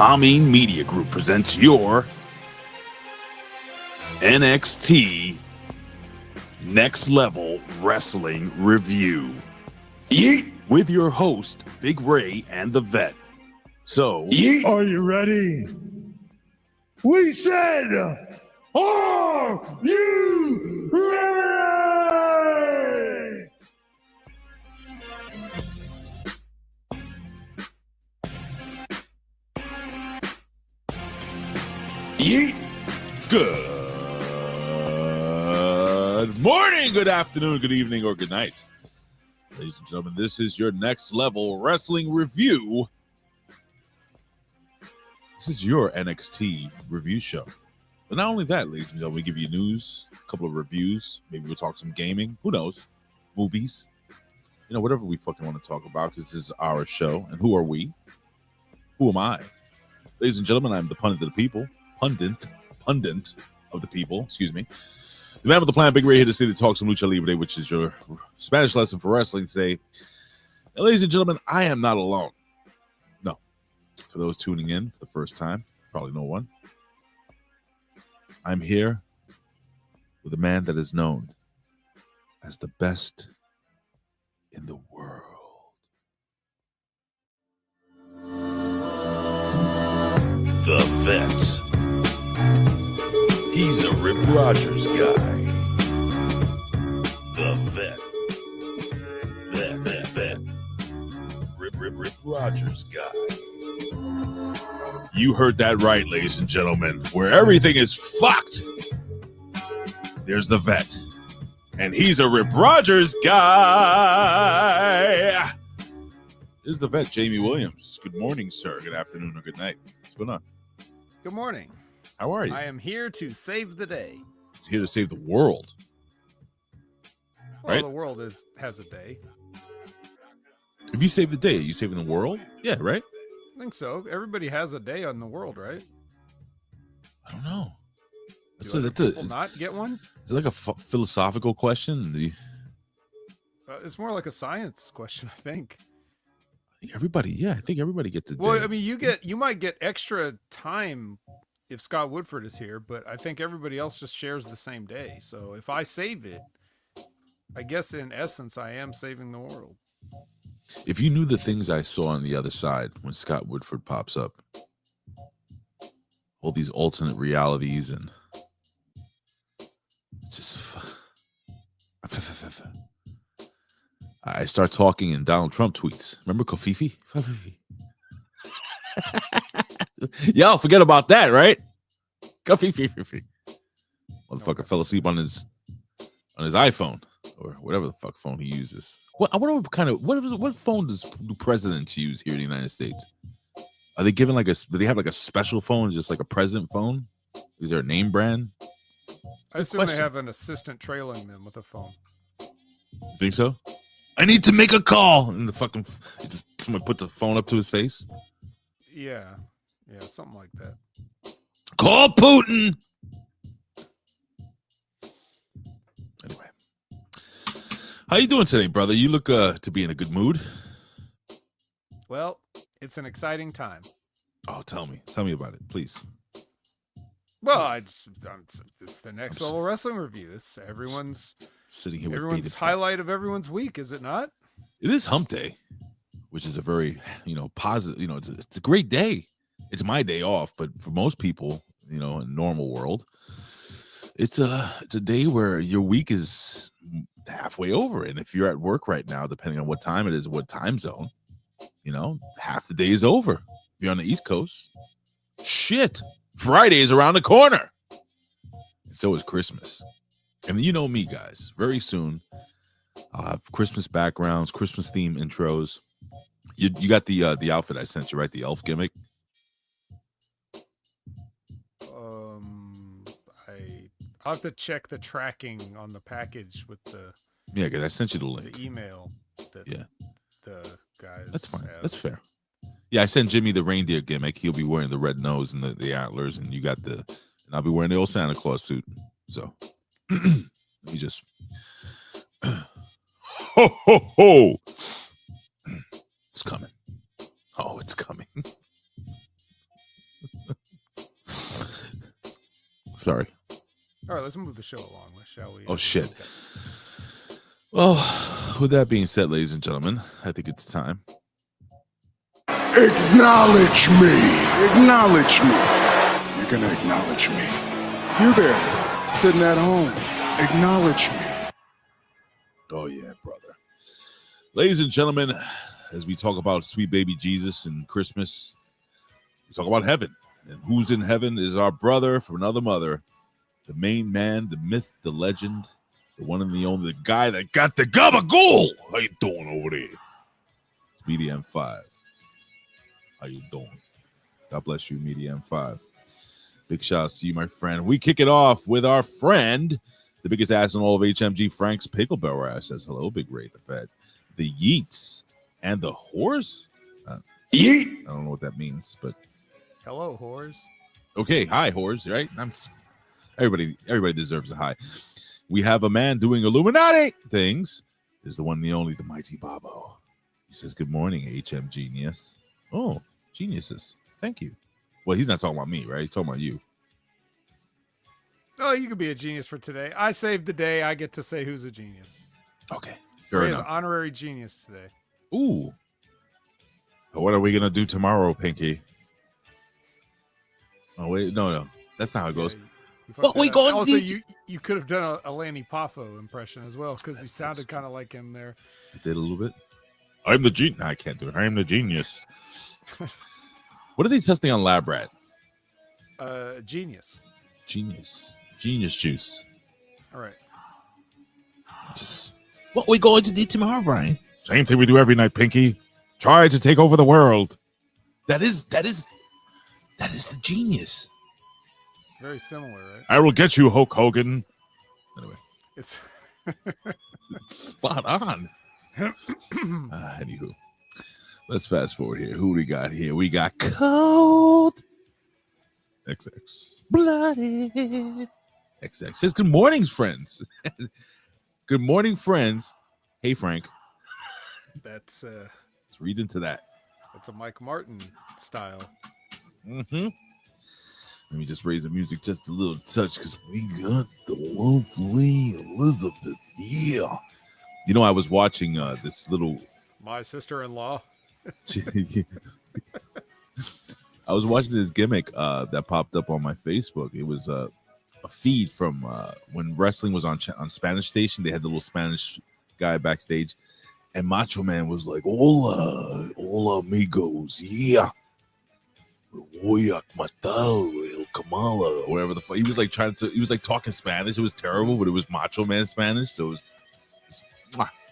Hameen Media Group presents your NXT Next Level Wrestling Review. Yeet. With your host, Big Ray and the Vet. So, Yeet. Are you ready? We said, are you ready? Yeet. good morning, good afternoon, good evening, or good night. Ladies and gentlemen, this is your Next Level Wrestling Review. This is your NXT review show. But not only that, ladies and gentlemen, we give you news, a couple of reviews. Maybe we'll talk some gaming. Who knows? Movies. You know, whatever we fucking want to talk about, because this is our show. And who are we? Who am I? Ladies and gentlemen, I'm the pundit of the people. Pundit of the people, excuse me. The man with the plan, Big Ray, here to say to talk some Lucha Libre, which is your Spanish lesson for wrestling today. And ladies and gentlemen, I am not alone. No. For those tuning in for the first time, probably no one. I'm here with a man that is known as the best in the world. The Vet. He's a Rip Rogers guy. The Vet. Vet. Rip Rogers guy. You heard that right, ladies and gentlemen. Where everything is fucked, there's the Vet. And he's a Rip Rogers guy. Here's the Vet, Jamie Williams. Good morning, sir. Good afternoon or good night. What's going on? Good morning. How are you? I am here to save the day. It's here to save the world. Well, Right? the world has a day. If you save the day, are you saving the world? Yeah, right? I think so. Everybody has a day on the world, right? I don't know. Do other people not get one? It's like a philosophical question. It's more like a science question, I think. I think everybody gets a day. Well, I mean, you might get extra time if Scott Woodford is here, but I think everybody else just shares the same day. So if I save it, I guess in essence, I am saving the world. If you knew the things I saw on the other side when Scott Woodford pops up, all these alternate realities, and it's just, I start talking in Donald Trump tweets. Remember Kofifi? Y'all forget about that, right? Kofifi. Motherfucker fell asleep on his iPhone or whatever the fuck phone he uses. What phone do presidents use here in the United States? Are they given do they have like a special phone, just like a president phone? Is there a name brand? I assume they have an assistant trailing them with a phone. You think so? I need to make a call, and somebody put the phone up to his face. Yeah, something like that. Call Putin. Anyway, how you doing today, brother? You look to be in a good mood. Well, it's an exciting time. Oh, tell me about it, please. Well, it's the Next Level Wrestling Review. It's everyone's Sitting here with everyone's highlight of everyone's week, is it not? It is Hump Day, which is a very positive. It's a great day. It's my day off, but for most people, in a normal world, it's a day where your week is halfway over. And if you're at work right now, depending on what time it is, what time zone, half the day is over. If you're on the East Coast, shit, Friday is around the corner. And so is Christmas. And you know me, guys, very soon I'll have Christmas backgrounds, Christmas theme intros. You got the outfit I sent you, right? The elf gimmick. I'll have to check the tracking on the package with the because I sent you the link. The email that the guys. That's fine. have. That's fair. Yeah, I sent Jimmy the reindeer gimmick. He'll be wearing the red nose and the antlers, and you got and I'll be wearing the old Santa Claus suit. So let me just ho ho ho. It's coming. Oh, it's coming. Sorry. All right, let's move the show along, shall we? Oh, shit. Okay. Well, with that being said, ladies and gentlemen, I think it's time. Acknowledge me. Acknowledge me. You're going to acknowledge me. You there, sitting at home. Acknowledge me. Oh, yeah, brother. Ladies and gentlemen, as we talk about sweet baby Jesus and Christmas, we talk about heaven. And who's in heaven is our brother from another mother, the main man, the myth, the legend, the one and the only, the guy that got the gabagool. How you doing over there? Media M5. How you doing? God bless you, Media M5. Big shout out to you, my friend. We kick it off with our friend, the biggest ass in all of HMG, Frank's Pickle Barrel Ass says hello, Big Ray the Fed. The Yeats and the Whores? Yeet. I don't know what that means, but Hello, whores. okay, hi, whores, right? Everybody deserves a hi. We have a man doing Illuminati things. Is the one and the only, the mighty Bobo. He says, good morning, HM Genius. Oh, geniuses. Thank you. Well, he's not talking about me, right? He's talking about you. Oh, you could be a genius for today. I saved the day. I get to say who's a genius. Okay, fair Ray is enough. honorary genius today. Ooh. What are we going to do tomorrow, Pinky? Oh, wait. No. That's not how it goes. What we going also, you could have done a Lanny Poffo impression as well, because he sounded kind of like him there. I did a little bit. I'm the genius. No, I can't do it. I am the genius. What are they testing on Lab Rat? Genius. Genius juice. All right. Just what we going to do tomorrow, Brian? Same thing we do every night, Pinky. Try to take over the world. That is the genius. Very similar, right? I will get you, Hulk Hogan. Anyway, it's spot on. Anywho, let's fast forward here. Who we got here? We got Cold XX Blooded XX. Says good morning, friends. Good morning, friends. Hey, Frank. Let's read into that. That's a Mike Martin style. Mm-hmm. Let me just raise the music just a little touch because we got the lovely Elizabeth. Yeah. You know, I was watching this little. My sister-in-law. I was watching this gimmick that popped up on my Facebook. It was a feed from when wrestling was on Spanish Station. They had the little Spanish guy backstage, and Macho Man was like, "Hola, hola, amigos, yeah, voy a matar el Kamala," or whatever the fuck. He was like he was like talking Spanish. It was terrible, but it was Macho Man Spanish, so it was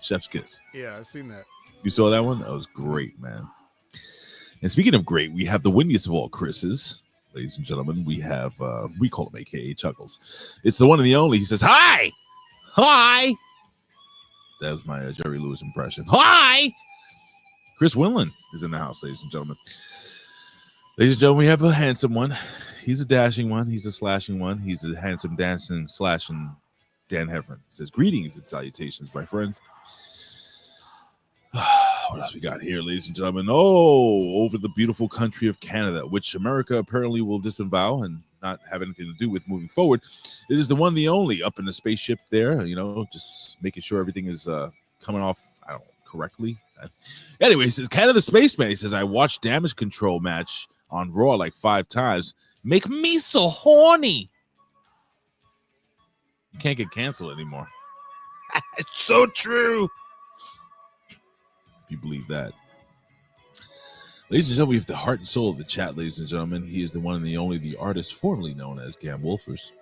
chef's kiss. Yeah, I've seen that. You saw that one? That was great, man. And speaking of great, we have the windiest of all Chris's, ladies and gentlemen. We have, we call him AKA Chuckles. It's the one and the only. He says, hi! Hi! That was my Jerry Lewis impression. Hi! Chris Winland is in the house, ladies and gentlemen. Ladies and gentlemen, we have a handsome one. He's a dashing one. He's a slashing one. He's a handsome, dancing, slashing Dan Heffron. He says, greetings and salutations, my friends. What else we got here, ladies and gentlemen? Oh, over the beautiful country of Canada, which America apparently will disavow and not have anything to do with moving forward. It is the one, the only, up in the spaceship there, you know, just making sure everything is coming off, I don't know, correctly. Anyway, he says, Canada Spaceman, he says, I watched Damage Control match on Raw like 5 times. Make me so horny. You can't get canceled anymore. It's so true. You believe that. Ladies and gentlemen, we have the heart and soul of the chat, ladies and gentlemen. He is the one and the only, the artist formerly known as Gam Wolfers.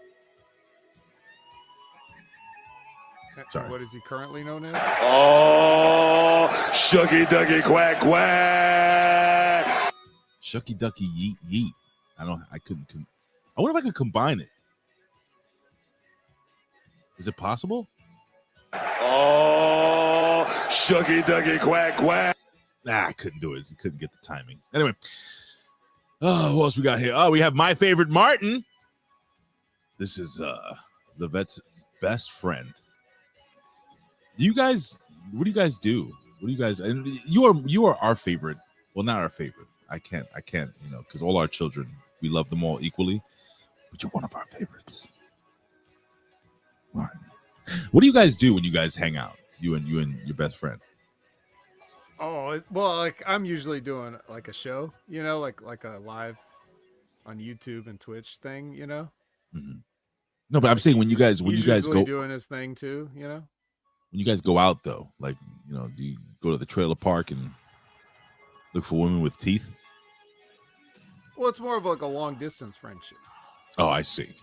Sorry. What is he currently known as? Oh, Shucky Ducky Quack Quack. Shucky Ducky Yeet Yeet. I wonder if I could combine it. Is it possible? Oh, Shucky Ducky Quack Quack. Nah, I couldn't do it. He couldn't get the timing. Anyway. Oh, who else we got here? Oh, we have my favorite Martin. This is the vet's best friend. What do you guys do? What do you guys, and you are our favorite. Well, not our favorite. I can't, you know, because all our children, we love them all equally. but you're one of our favorites. All right. What do you guys do when you guys hang out? You and your best friend. Oh, well, like I'm usually doing like a show, like a live on YouTube and Twitch thing, Mm-hmm. No, but I'm saying when you guys go doing his thing too, When you guys go out though, like do you go to the trailer park and look for women with teeth? Well, it's more of like a long distance friendship. Oh, I see.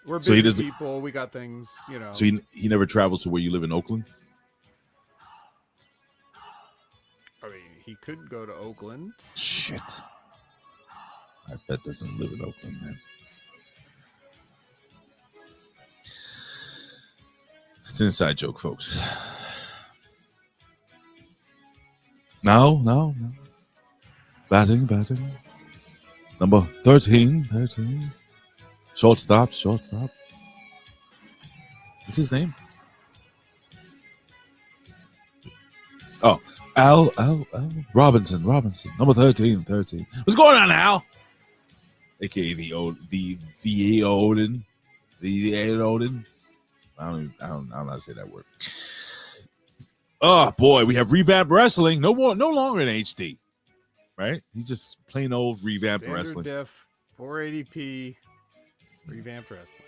We're So busy people. We got things, So he never travels to where you live in Oakland? I mean, he could go to Oakland. Shit. I bet doesn't live in Oakland, man. It's an inside joke, folks. No. Batting. Number 13. Shortstop. What's his name? Oh, Al Robinson. Number 13. What's going on, Al? AKA the Odin. I don't know how to say that word. Oh boy, we have Revamp Wrestling. No longer in HD. Right? He's just plain old Revamp Wrestling. Def, 480p, Revamp Wrestling.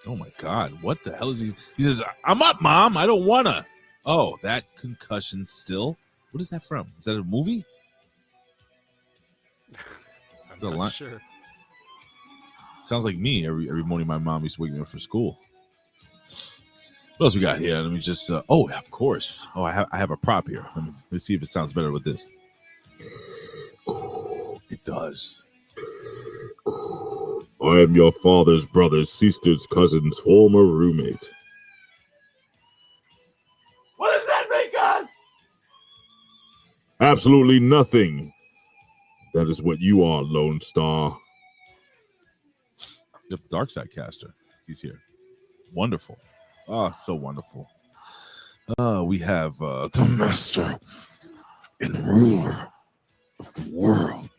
Oh my God, what the hell is he? He says, "I'm up, Mom. I don't wanna." Oh, that concussion still. What is that from? Is that a movie? I'm not sure. Sounds like me. Every morning, my mom used to wake me up for school. What else we got here? Let me just. Oh, of course. Oh, I have a prop here. Let me see if it sounds better with this. Oh, it does. I am your father's brother's sister's cousin's former roommate. What does that make us? Absolutely nothing. That is what you are, Lone Star. The Dark Side Caster. He's here. Wonderful. Oh, so wonderful. We have the master and ruler of the world.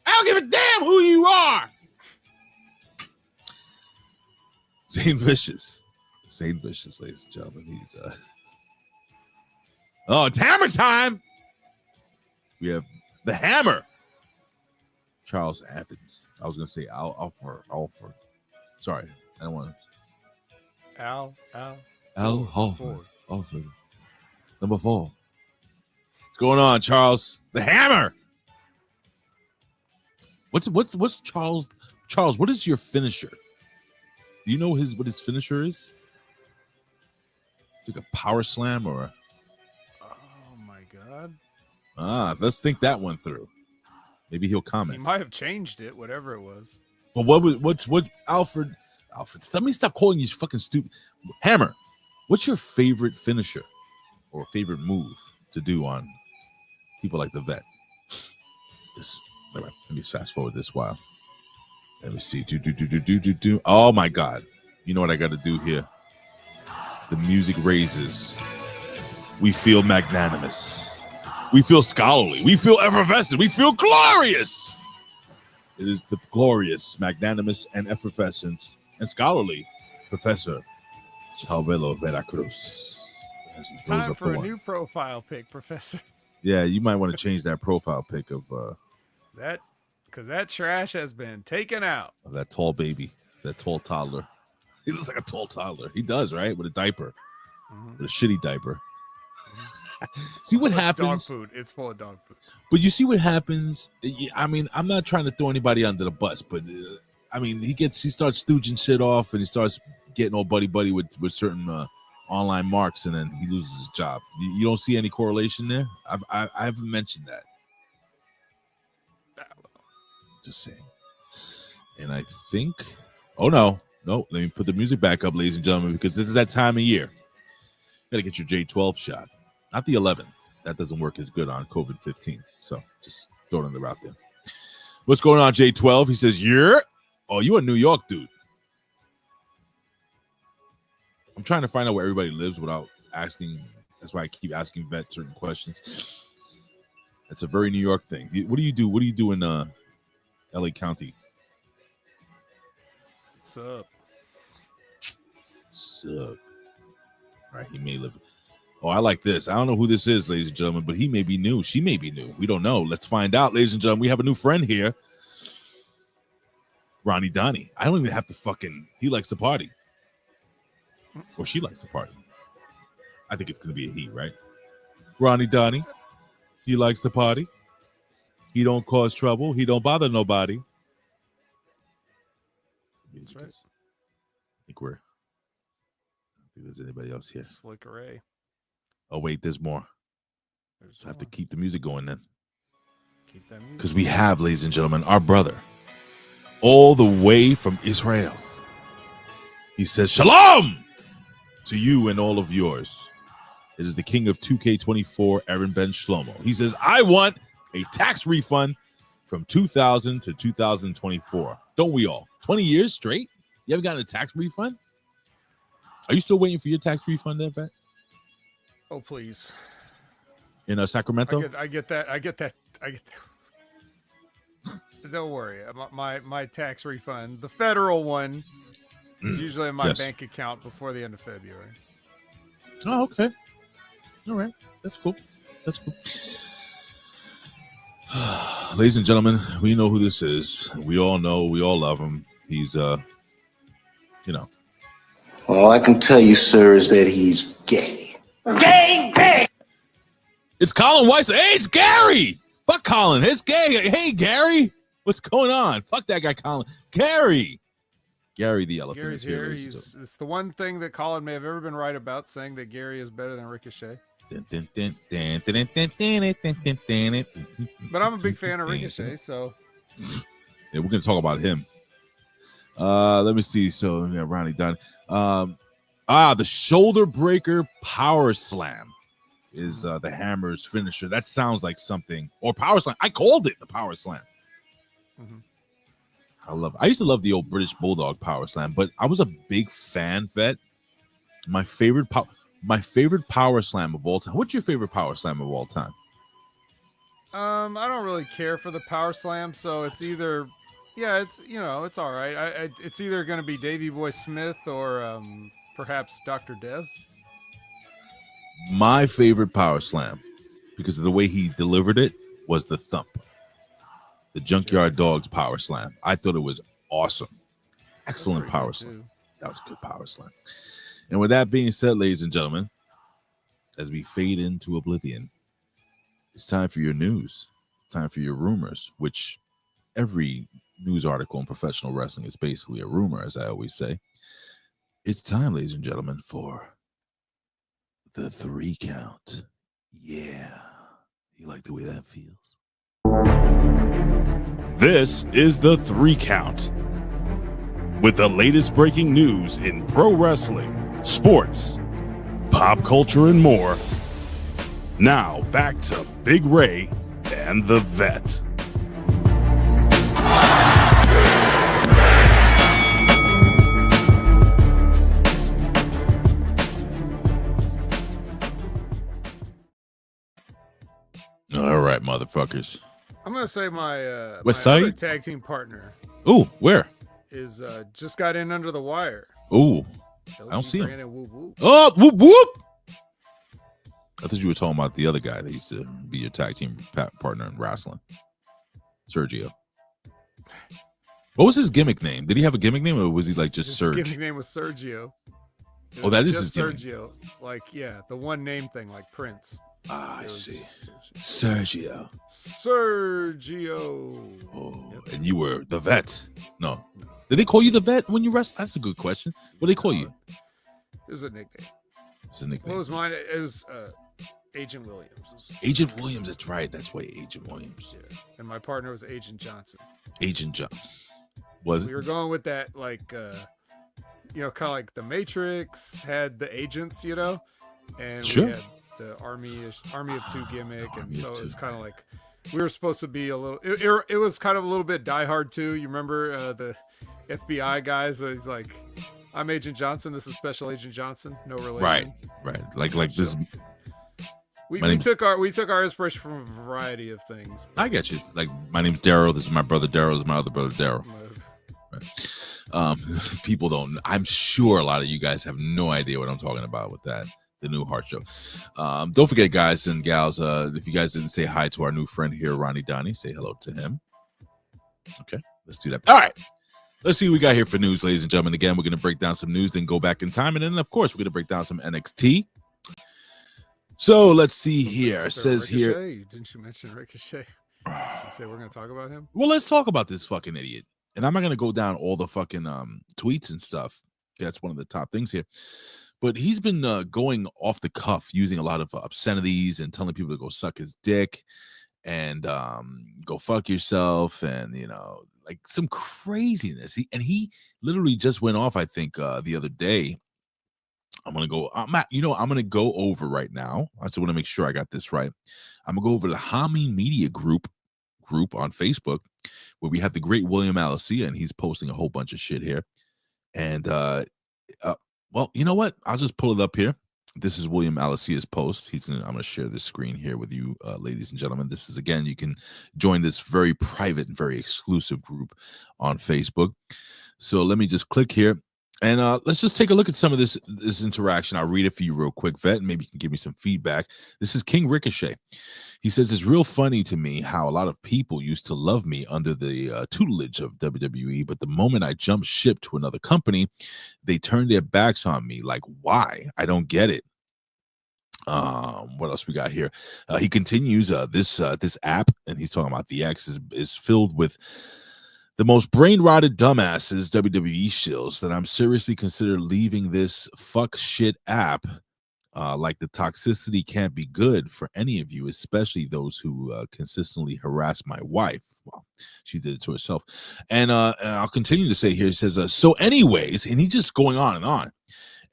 I don't give a damn who you are. Saint Vicious, ladies and gentlemen. He's Oh, it's hammer time. We have the Hammer, Charles Athens. I was gonna say Alfred. Sorry, I don't want to. Al Halford. Number 4. What's going on, Charles? The Hammer. What's Charles? Charles, what is your finisher? Do you know what his finisher is? It's like a power slam or Oh my God. Let's think that one through. Maybe he'll comment. He might have changed it, whatever it was. But what Alfred, let me stop calling you fucking stupid. Hammer, what's your favorite finisher or favorite move to do on people like the vet? All right, let me fast forward this while. Let me see. Do. Oh my God. You know what I got to do here? The music raises. We feel magnanimous. We feel scholarly. We feel effervescent. We feel glorious. It is the glorious, magnanimous, and effervescent and scholarly Professor Chalvelo Veracruz. Time for a new profile pic, Professor. Yeah, you might want to change that profile pic of that, because that trash has been taken out. Of that tall baby, that tall toddler. He looks like a tall toddler. He does, right? With a diaper, with a shitty diaper. See what happens? Dog food. It's full of dog food. But you see what happens? I mean, I'm not trying to throw anybody under the bus, but I mean, he starts stooging shit off, and he starts getting all buddy with certain online marks, and then he loses his job. You don't see any correlation there? I haven't mentioned that. Just saying. And I think, oh no, let me put the music back up, ladies and gentlemen, because this is that time of year. You gotta get your J12 shot. Not the 11. That doesn't work as good on COVID-15. So just throwing it out there. What's going on, J12? He says, yeah. Oh, you a New York dude. I'm trying to find out where everybody lives without asking. That's why I keep asking Vet certain questions. It's a very New York thing. What do you do? What do you do in LA County. What's up? Suck. All right, he may live. Oh, I like this. I don't know who this is, ladies and gentlemen, but he may be new. She may be new. We don't know. Let's find out, ladies and gentlemen. We have a new friend here. Ronnie Donnie. I don't even have to he likes to party. Or she likes to party. I think it's going to be a he, right? Ronnie Donnie. He likes to party. He don't cause trouble. He don't bother nobody. That's right. I don't think there's anybody else here. Slick Ray. Oh, wait, there's more. So I have to keep the music going then. Keep that music. Because we have, ladies and gentlemen, our brother, all the way from Israel. He says, Shalom to you and all of yours. It is the king of 2K24, Aaron Ben Shlomo. He says, I want a tax refund from 2000 to 2024. Don't we all? 20 years straight? You haven't gotten a tax refund? Are you still waiting for your tax refund there, Pat? Oh, please. In Sacramento? I get that. Don't worry. My tax refund, the federal one, is usually in my bank account before the end of February. Oh, okay. All right. That's cool. Ladies and gentlemen, we know who this is. We all know. We all love him. He's, All I can tell you, sir, is that he's gay. Gay! It's Colin Weiss. Hey, it's Gary. Fuck Colin. It's gay. Hey, Gary. What's going on? Fuck that guy, Colin. Gary the elephant. Gary's here. It's the one thing that Colin may have ever been right about, saying that Gary is better than Ricochet. But I'm a big fan of Ricochet, so. Yeah, we're going to talk about him. Let me see. So, yeah, Ronnie done. The shoulder breaker power slam is the Hammer's finisher. That sounds like something. Or power slam. I called it the power slam. Mm-hmm. I used to love the old British Bulldog power slam, but I was a big fan, Vet. My favorite power slam of all time. What's your favorite power slam of all time? I don't really care for the power slam, so it's either, it's all right. It's either going to be Davey Boy Smith or perhaps Dr. Dev. My favorite power slam, because of the way he delivered it, was the thump. The Junkyard Dogs power slam. I thought it was awesome. Excellent power slam. That was a good power slam. And with that being said, ladies and gentlemen, as we fade into oblivion, it's time for your news. It's time for your rumors, which every news article in professional wrestling is basically a rumor, as I always say. It's time, ladies and gentlemen, for the 3 count. Yeah. You like the way that feels? This is the 3 count. With the latest breaking news in pro wrestling, sports, pop culture, and more. Now, back to Big Ray and the Vet. All right, motherfuckers. I'm going to say my West my Side? other tag team partner Ooh, where? is just got in under the wire. Ooh, LG I don't see him. Brandon Whoop Whoop. Oh, whoop, whoop. I thought you were talking about the other guy that used to be your tag team partner in wrestling, Sergio. What was his gimmick name? Did he have a gimmick name, or was he like just His Serge? gimmick name was Sergio. Oh, that is just his gimmick. Sergio. Like, yeah, the one name thing, like Prince. Ah, I It was see. just Sergio. Sergio. Oh, Yep. and you were the Vet. No. Did they call you the Vet when you wrestled? That's a good question. What did they call you? It was a nickname. It's a nickname. What was mine? It was Agent Williams. Agent Williams. That's right. That's why Agent Williams. Yeah. And my partner was Agent Johnson. Agent John. Was We were going with that, like, kind of like the Matrix had the agents, and Sure. we had the Army of Two gimmick, and Army of so Two. it's kind of like we were supposed to be a little. It was kind of a little bit Die Hard too. You remember the FBI guys? Where he's like, "I'm Agent Johnson. This is Special Agent Johnson. No relation." Right. Like this. We took our inspiration from a variety of things. I get you. Like, my name's Daryl. This is my brother Daryl. This is my other brother Daryl. Right. People don't. I'm sure a lot of you guys have no idea what I'm talking about with that. The new Heart Show. Don't forget, guys and gals, if you guys didn't say hi to our new friend here, Ronnie Donnie, say hello to him. Okay, let's do that. All right. Let's see what we got here for news, ladies and gentlemen. Again, we're going to break down some news, then go back in time. And then, of course, we're going to break down some NXT. So let's see here. It says here. Didn't you mention Ricochet? You say we're going to talk about him? Well, let's talk about this fucking idiot. And I'm not going to go down all the fucking tweets and stuff. That's one of the top things here. But he's been going off the cuff, using a lot of obscenities and telling people to go suck his dick and go fuck yourself, and like some craziness. He literally just went off, I think, the other day. I'm gonna go over right now. I just want to make sure I got this right. I'm gonna go over the Hami Media group on Facebook, where we have the great William Alicia, and he's posting a whole bunch of shit here. And well, you know what? I'll just pull it up here. This is William Alicia's post. I'm gonna share this screen here with you, ladies and gentlemen. This is, again, you can join this very private and very exclusive group on Facebook. So let me just click here. And let's just take a look at some of this interaction. I'll read it for you real quick, Vet, and maybe you can give me some feedback. This is King Ricochet. He says, it's real funny to me how a lot of people used to love me under the tutelage of WWE, but the moment I jumped ship to another company, they turned their backs on me. Like, why? I don't get it. What else we got here? He continues, this app, and he's talking about the X, is filled with the most brain-rotted dumbasses, WWE shills, that I'm seriously consider leaving this fuck shit app. Like, the toxicity can't be good for any of you, especially those who consistently harass my wife. Well, she did it to herself. And I'll continue to say here, he says, so anyways, and he's just going on and on.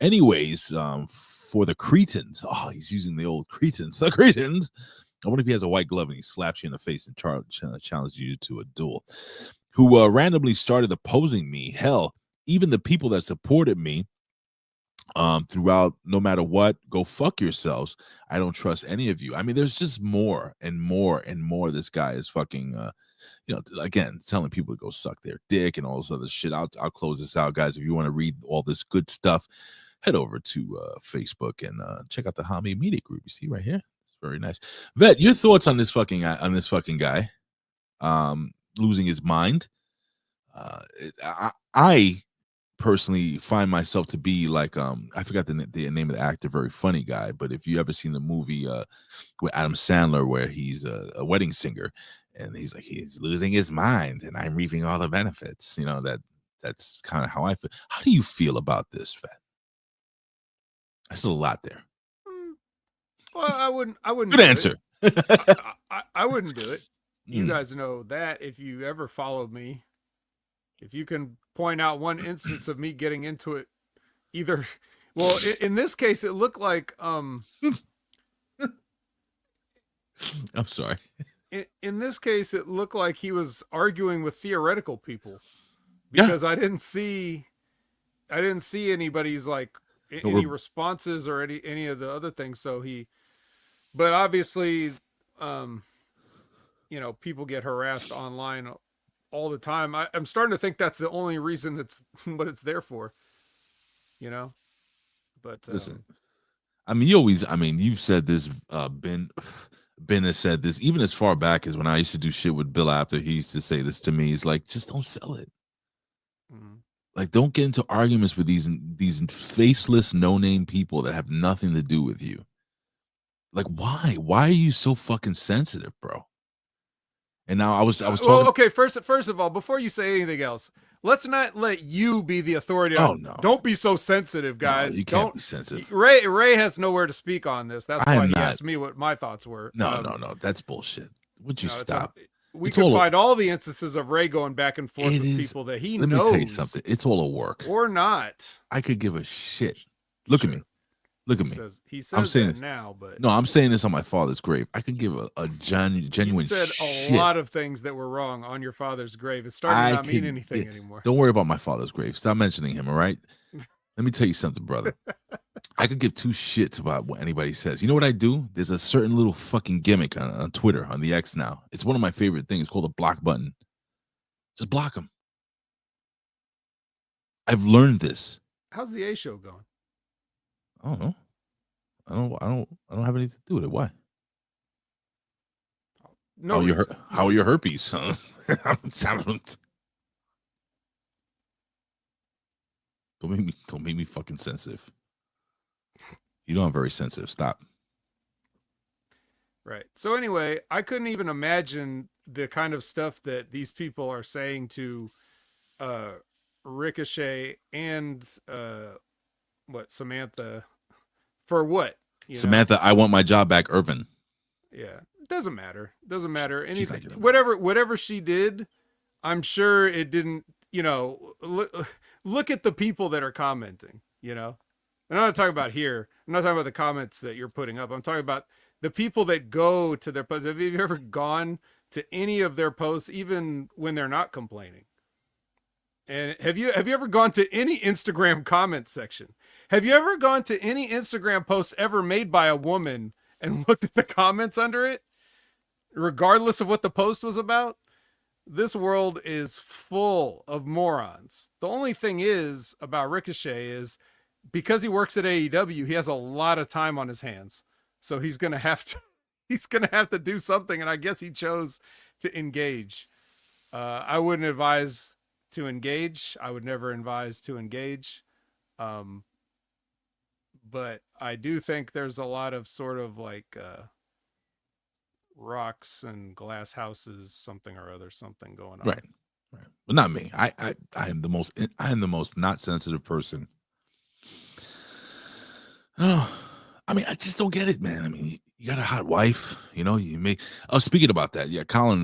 Anyways, for the cretins, he's using the old cretins, the cretins. I wonder if he has a white glove and he slaps you in the face and challenges you to a duel. Who randomly started opposing me. Hell, even the people that supported me throughout, no matter what, go fuck yourselves. I don't trust any of you. I mean, there's just more and more and more. This guy is fucking, again, telling people to go suck their dick and all this other shit. I'll close this out, guys. If you want to read all this good stuff, head over to Facebook and check out the Hami Media Group. You see right here? It's very nice. Vet, your thoughts on this fucking guy? Losing his mind. I personally find myself to be like, I forgot the name of the actor, very funny guy, but if you ever seen the movie with Adam Sandler where he's a wedding singer and he's like, he's losing his mind and I'm reaping all the benefits, that's kind of how I feel. How do you feel about this, Vet? I said a lot there. Well, I wouldn't Good answer. I wouldn't do it. You guys know that. If you ever followed me, if you can point out one instance of me getting into it, either, well, in this case, it looked like, I'm sorry. In this case, it looked like he was arguing with theoretical people, because I didn't see anybody's like any responses or any of the other things. So but obviously, people get harassed online all the time. I'm starting to think that's the only reason it's what it's there for, but listen, I mean, you've said this, Ben has said this even as far back as when I used to do shit with Bill Apter. He used to say this to me. He's like, just don't sell it. Like, don't get into arguments with these faceless, no-name people that have nothing to do with you. Like, why are you so fucking sensitive, bro? And now I was talking. Well, okay, first of all, before you say anything else, let's not let you be the authority. No. Don't be so sensitive, guys. No, you can't be sensitive. Ray has nowhere to speak on this. That's why he asked me what my thoughts were. No, that's bullshit. Would you stop? We can find all the instances of Ray going back and forth with people that he knows. Let me tell you something. It's all a work. Or not. I could give a shit. Look at me. Look at me. He says I'm saying that now, but no, I'm saying this on my father's grave. I could give a genuine. You said shit. A lot of things that were wrong on your father's grave. It's starting to not mean anything anymore. Don't worry about my father's grave. Stop mentioning him. All right. Let me tell you something, brother. I could give two shits about what anybody says. You know what I do? There's a certain little fucking gimmick on Twitter, on the X now. It's one of my favorite things. It's called a block button. Just block them. I've learned this. How's the A show going? I don't know. I don't have anything to do with it. Why? No. How are your herpes? Don't make me fucking sensitive. You know I'm very sensitive. Stop. Right. So anyway, I couldn't even imagine the kind of stuff that these people are saying to Ricochet and Samantha for what? Samantha, I want my job back, Irvin. Yeah. It doesn't matter. Anything. Like, whatever she did, I'm sure it didn't, look at the people that are commenting, I'm not talking about here. I'm not talking about the comments that you're putting up. I'm talking about the people that go to their posts. Have you ever gone to any of their posts, even when they're not complaining? And have you ever gone to any Instagram comment section? Have you ever gone to any Instagram post ever made by a woman and looked at the comments under it, regardless of what the post was about? This world is full of morons. The only thing is about Ricochet is because he works at AEW, he has a lot of time on his hands. So he's going to have to do something. And I guess he chose to engage. I wouldn't advise to engage. I would never advise to engage. But I do think there's a lot of sort of like rocks and glass houses, something going on. Right. But not me. I am the most not sensitive person. Oh, I mean, I just don't get it, man. I mean, you got a hot wife, you make. Oh, speaking about that, yeah, Colin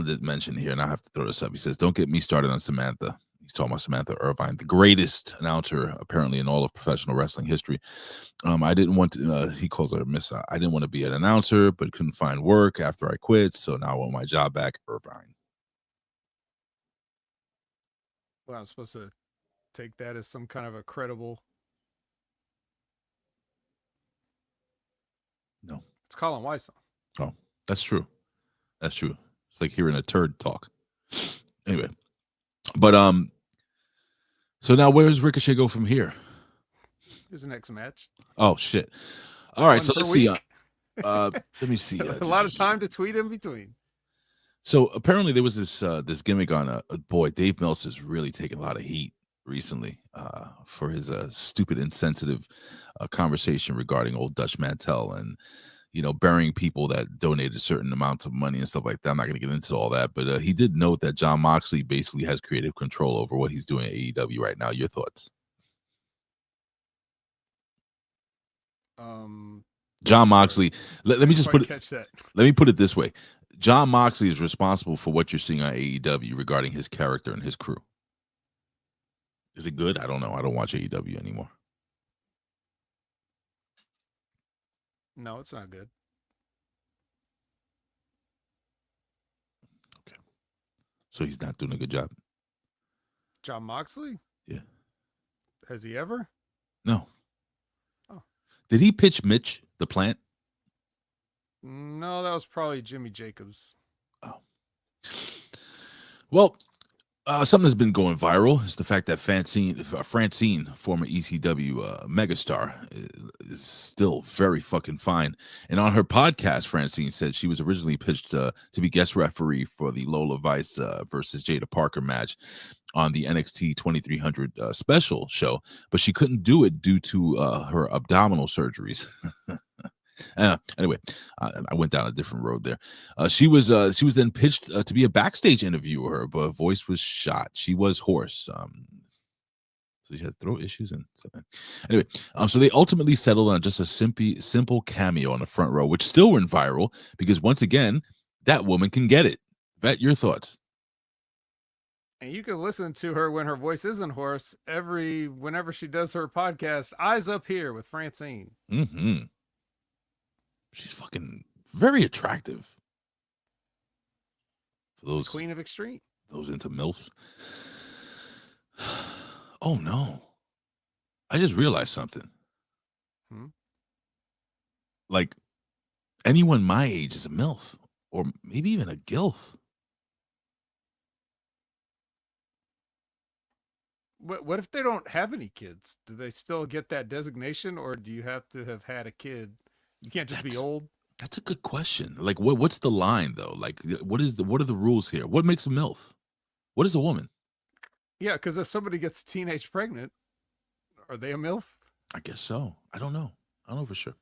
did mention here, and I have to throw this up. He says, "Don't get me started on Samantha." He's talking about Samantha Irvine, the greatest announcer apparently in all of professional wrestling history. I didn't want to. He calls her Miss. I didn't want to be an announcer, but couldn't find work after I quit, so now I want my job back, Irvine. Well, I'm supposed to take that as some kind of a credible. No, it's Colin Weiss. Oh, that's true. It's like hearing a turd talk. Anyway, but so now where does Ricochet go from here? His next match. Oh shit! All right, so let's see. Let me see. A lot of time to tweet in between. So apparently there was this gimmick on boy, Dave Meltzer's really taken a lot of heat recently for his stupid, insensitive conversation regarding old Dutch Mantel and burying people that donated certain amounts of money and stuff like that. I'm not going to get into all that, but he did note that Jon Moxley basically has creative control over what he's doing at AEW right now. Your thoughts? Jon Moxley. Let me just put it. Let me put it this way: Jon Moxley is responsible for what you're seeing on AEW regarding his character and his crew. Is it good? I don't know. I don't watch AEW anymore. No, it's not good. Okay. So he's not doing a good job. Jon Moxley? Yeah. Has he ever? No. Oh. Did he pitch Mitch, the plant? No, that was probably Jimmy Jacobs. Oh. Well, something that's been going viral is the fact that Francine, former ECW megastar, is still very fucking fine. And on her podcast, Francine said she was originally pitched to be guest referee for the Lola Vice versus Jada Parker match on the NXT 2300 special show, but she couldn't do it due to her abdominal surgeries. Anyway, I went down a different road there. She was then pitched to be a backstage interviewer, but her voice was shot. She was hoarse. So she had throat issues and something. Anyway, so they ultimately settled on just a simple cameo on the front row, which still went viral because once again, that woman can get it. Vet, your thoughts? And you can listen to her when her voice isn't hoarse whenever she does her podcast, Eyes Up Here with Francine. Mm-hmm. She's fucking very attractive. For those Queen of Extreme. Those into MILFs. Oh no. I just realized something. Hmm? Like anyone my age is a MILF or maybe even a GILF. What if they don't have any kids? Do they still get that designation, or do you have to have had a kid? You can't just be old. That's a good question. Like, what's the line though? Like, what are the rules here? What makes a MILF? What is a woman? Yeah, because if somebody gets teenage pregnant, are they a MILF? I guess so. I don't know for sure.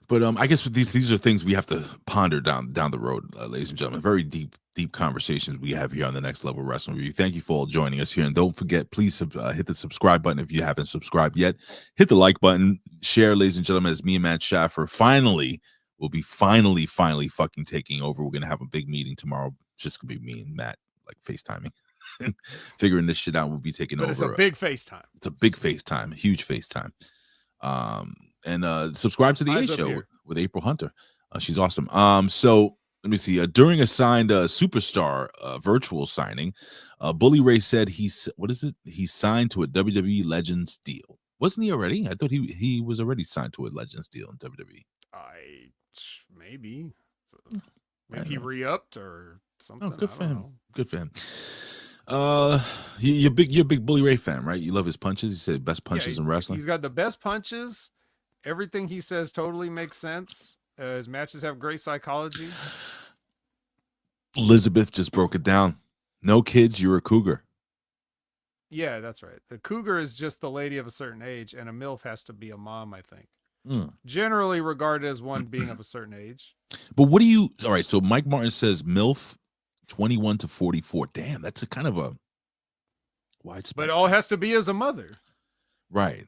But I guess with these are things we have to ponder down the road, ladies and gentlemen. Very deep conversations we have here on the Next Level Wrestling Review. Thank you for all joining us here, and don't forget, please hit the subscribe button if you haven't subscribed yet. Hit the like button, share, ladies and gentlemen. As me and Matt Schaffer will be finally fucking taking over. We're gonna have a big meeting tomorrow. It's just gonna be me and Matt, like FaceTiming, figuring this shit out. We'll be taking over. But it's a big FaceTime. It's a big FaceTime, a huge FaceTime. And subscribe to the A Show with April Hunter. She's awesome. So let me see. During a signed superstar virtual signing, Bully Ray said he signed to a WWE Legends deal. Wasn't he already? I thought he was already signed to a Legends deal in WWE. Maybe he re-upped or something. Oh, good for him. Good for him. You're a big Bully Ray fan, right? You love his punches. He said best punches in wrestling. He's got the best punches. Everything he says totally makes sense. His matches have great psychology. Elizabeth just broke it down. No kids, you're a cougar. Yeah, that's right. The cougar is just the lady of a certain age, and a MILF has to be a mom, I think. Generally regarded as one being of a certain age. But all right, so Mike Martin says MILF 21 to 44. Damn, that's a kind of a wide spectrum. But all it has to be as a mother. Right.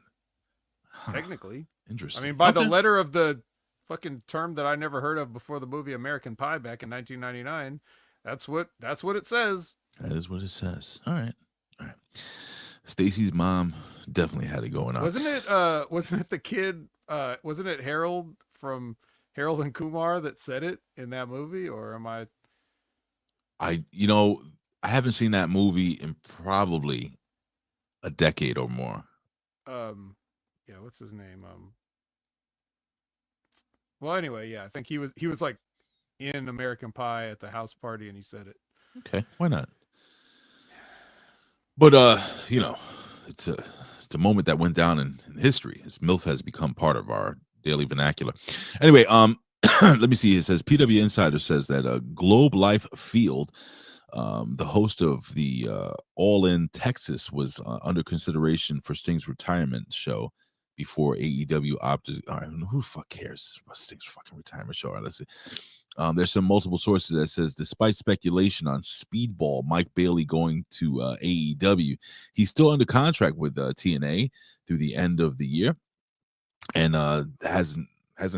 Technically. Interesting. I mean, by the letter of the fucking term that I never heard of before the movie American Pie back in 1999, that's what it says. That is what it says. All right. Stacy's mom definitely had it going on. Wasn't it the kid, wasn't it Harold from Harold and Kumar that said it in that movie, or am I haven't seen that movie in probably a decade or more. Yeah, what's his name? Well, anyway, yeah, I think he was like in American Pie at the house party, and he said it. Okay, why not? But it's a moment that went down in history. As MILF has become part of our daily vernacular. Anyway, let me see. It says PW Insider says that Globe Life Field, the host of the All In Texas, was under consideration for Sting's retirement show before AEW opted. All right, who the fuck cares about Sting's fucking retirement show? All right, let's see. There's some multiple sources that says, despite speculation on Speedball Mike Bailey going to AEW, he's still under contract with TNA through the end of the year, and hasn't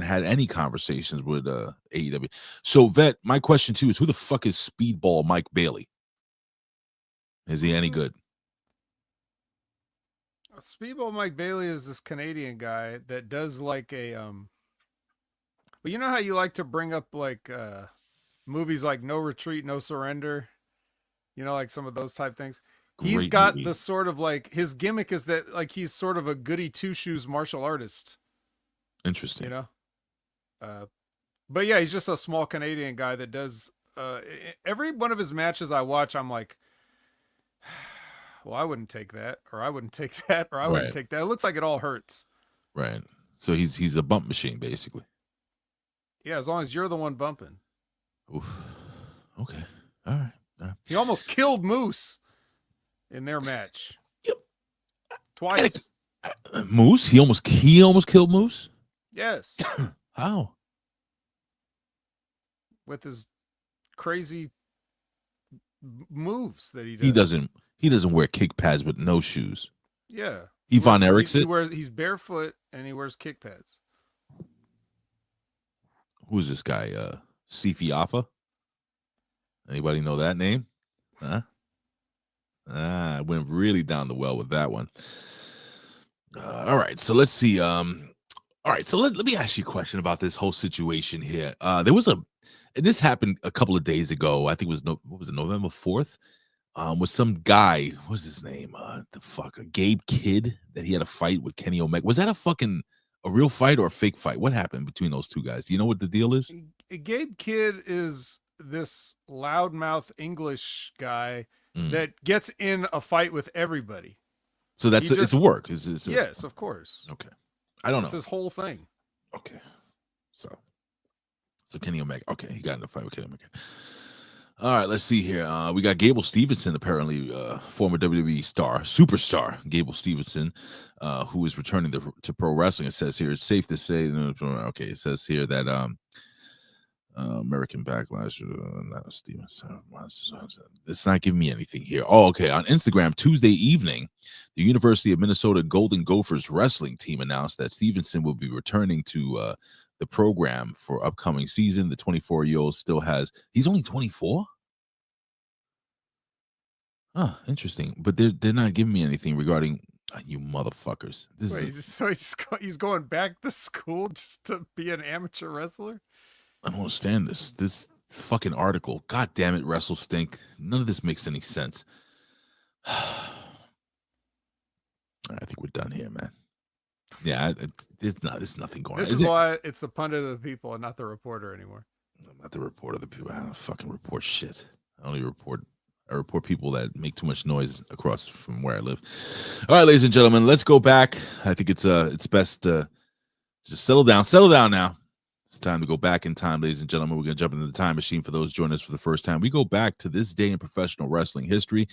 had any conversations with AEW. So, Vet, my question too is, who the fuck is Speedball Mike Bailey? Is he any good? Speedball Mike Bailey is this Canadian guy that does like a well, you know how you like to bring up like movies like No Retreat, No Surrender, like some of those type things. He's got the sort of like, his gimmick is that like he's sort of a goody two shoes martial artist. Interesting. But yeah, he's just a small Canadian guy that does every one of his matches I watch, I'm like, well, I wouldn't take that, or I wouldn't take that, or I wouldn't take that. It looks like it all hurts. Right. So he's a bump machine, basically. Yeah, as long as you're the one bumping. Oof. Okay. All right. He almost killed Moose in their match. Yep. Twice. Moose? He almost killed Moose? Yes. How? With his crazy moves that he does. He doesn't wear kick pads with no shoes. Yeah. He Von Erichs it? He's barefoot and he wears kick pads. Who's this guy? Sifi Alpha? Anybody know that name? Huh? I went really down the well with that one. All right, so let's see. All right, so let me ask you a question about this whole situation here. This happened a couple of days ago. I think it was November 4th? With some guy, what's his name? A Gabe Kidd, that he had a fight with Kenny Omega. Was that a fucking A real fight or a fake fight? What happened between those two guys? Do you know what the deal is? Gabe Kidd is this loudmouth English guy Mm. that gets in a fight with everybody. So that's it's work. Yes, of course. Okay. I don't know. It's his whole thing. Okay. So Kenny Omega. Okay, he got in a fight with Kenny Omega. All right, let's see here. We got Gable Stevenson, apparently former WWE superstar Gable Stevenson, who is returning to pro wrestling. It says here, it's safe to say, okay, it says here that American Backlash, not Stevenson. It's not giving me anything here. Oh, okay. On Instagram, Tuesday evening, the University of Minnesota Golden Gophers wrestling team announced that Stevenson will be returning to the program for upcoming season. The 24-year-old still has, he's only 24? Oh, interesting. But they're not giving me anything regarding you motherfuckers. He's going back to school just to be an amateur wrestler? I don't understand this fucking article. God damn it, Wrestle Stink. None of this makes any sense. I think we're done here, man. Yeah, there's nothing going on. This is why it's the pundit of the people and not the reporter anymore. I'm not the reporter of the people. I don't fucking report shit. I report people that make too much noise across from where I live. All right, ladies and gentlemen, let's go back. I think it's best to just settle down now. It's time to go back in time, ladies and gentlemen. We're going to jump into the time machine for those joining us for the first time. We go back to this day in professional wrestling history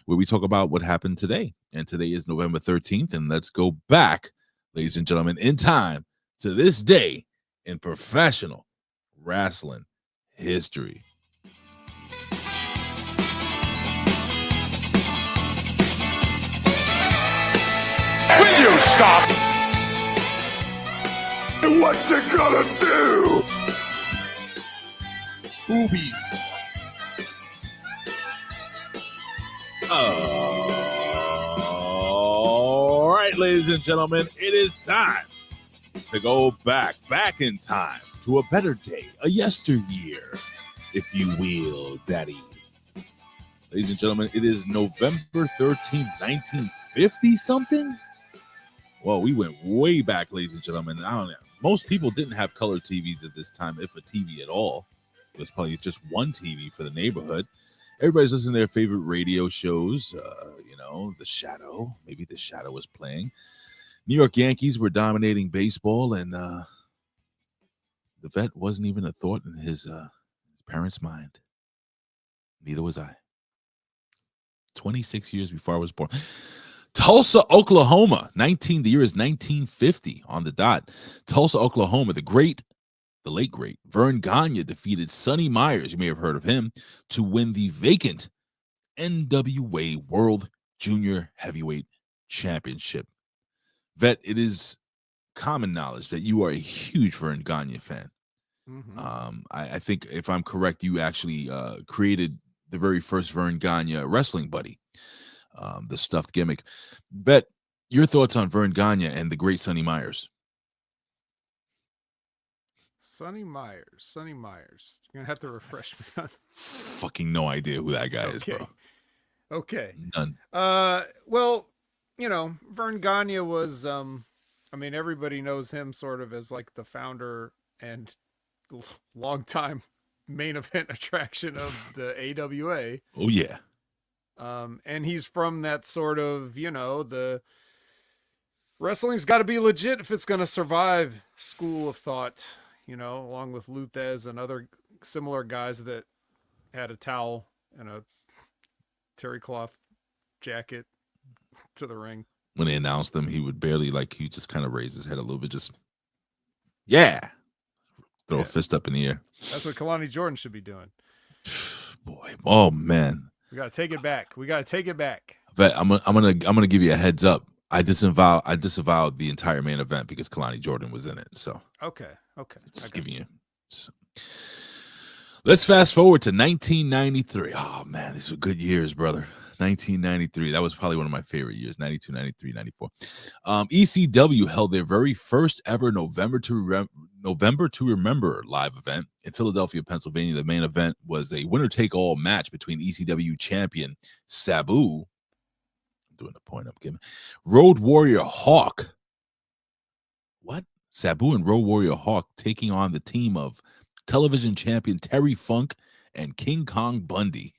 where we talk about what happened today. And today is November 13th. And let's go back, ladies and gentlemen, in time to this day in professional wrestling history. Will you stop? What you gonna do? Boobies. All right, ladies and gentlemen, it is time to go back in time to a better day, a yesteryear, if you will, daddy. Ladies and gentlemen, it is November 13th, 1950 something. Well, we went way back, ladies and gentlemen. I don't know. Most people didn't have color TVs at this time, if a TV at all. It was probably just one TV for the neighborhood. Everybody's listening to their favorite radio shows. The Shadow. Maybe The Shadow was playing. New York Yankees were dominating baseball, and the vet wasn't even a thought in his parents' mind. Neither was I. 26 years before I was born. Tulsa, Oklahoma. The year is 1950 on the dot. Tulsa, Oklahoma. The late great Vern Gagne defeated Sonny Myers, you may have heard of him, to win the vacant NWA World Junior Heavyweight Championship. Vet, it is common knowledge that you are a huge Vern Gagne fan. Mm-hmm. I think, if I'm correct, you actually created the very first Vern Gagne wrestling buddy. The stuffed gimmick. Bet your thoughts on Vern Gagne and the great Sonny Myers. Sonny Myers. You're gonna have to refresh me on. Fucking no idea who that guy is, bro. Okay. None. Well, Vern Gagne was everybody knows him sort of as like the founder and longtime main event attraction of the AWA. Oh yeah. And he's from that sort of, the wrestling's got to be legit if it's going to survive school of thought, along with Luthez and other similar guys that had a towel and a terry cloth jacket to the ring. When they announced them, he would barely, he just kind of raise his head a little bit, throw a fist up in the air. That's what Kelani Jordan should be doing. Boy, oh man. We gotta take it back. But I'm gonna give you a heads up. I disavowed the entire main event because Kelani Jordan was in it. So okay. Just giving you. Let's fast forward to 1993. Oh man, these were good years, brother. 1993. That was probably one of my favorite years. 92, 93, 94. ECW held their very first ever November to Remember live event in Philadelphia, Pennsylvania. The main event was a winner-take-all match between ECW champion Sabu, I'm doing the point I'm giving, Road Warrior Hawk. What? Sabu and Road Warrior Hawk taking on the team of television champion Terry Funk and King Kong Bundy.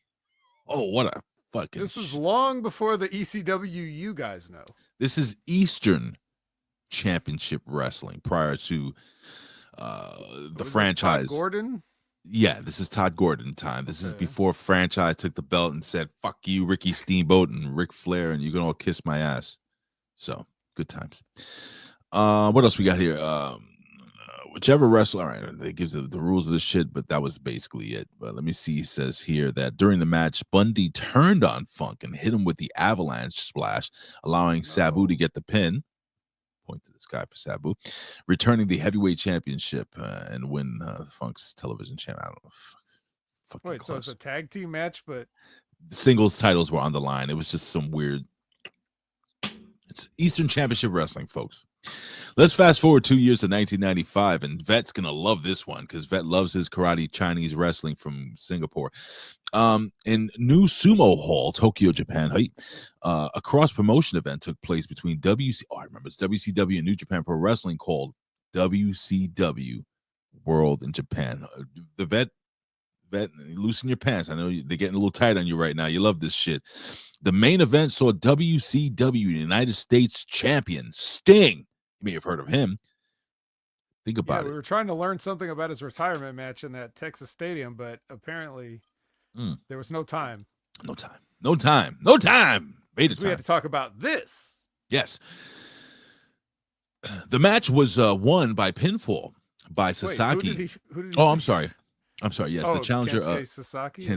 Oh, what a fucking... This is long before the ECW you guys know. This is Eastern Championship Wrestling prior to the franchise. Todd Gordon? Yeah, this is Todd Gordon time. This is before franchise took the belt and said, fuck you, Ricky Steamboat and Ric Flair, and you can all kiss my ass. So, good times. What else we got here? Whichever wrestler, all right, they gives the rules of this shit, but that was basically it. But let me see. He says here that during the match, Bundy turned on Funk and hit him with the avalanche splash, allowing Sabu to get the pin. Point to this guy for Sabu, returning the heavyweight championship and win Funk's television champ. I don't know. Wait, close. So it's a tag team match, but singles titles were on the line. It was just some weird. It's Eastern Championship Wrestling, folks. Let's fast forward 2 years to 1995, and Vet's gonna love this one because Vet loves his karate Chinese wrestling from Singapore. In New Sumo Hall, Tokyo, Japan, a cross-promotion event took place between WCW and New Japan Pro Wrestling called WCW World in Japan. The Vet, loosen your pants. I know they're getting a little tight on you right now. You love this shit. The main event saw WCW United States champion Sting. You may have heard of him. Think about it. We were trying to learn something about his retirement match in that Texas stadium, but apparently there was no time. No time. We had to talk about this. Yes. The match was won by pinfall by Sasaki. I'm sorry. Yes, the challenger. Kensuke Sasaki.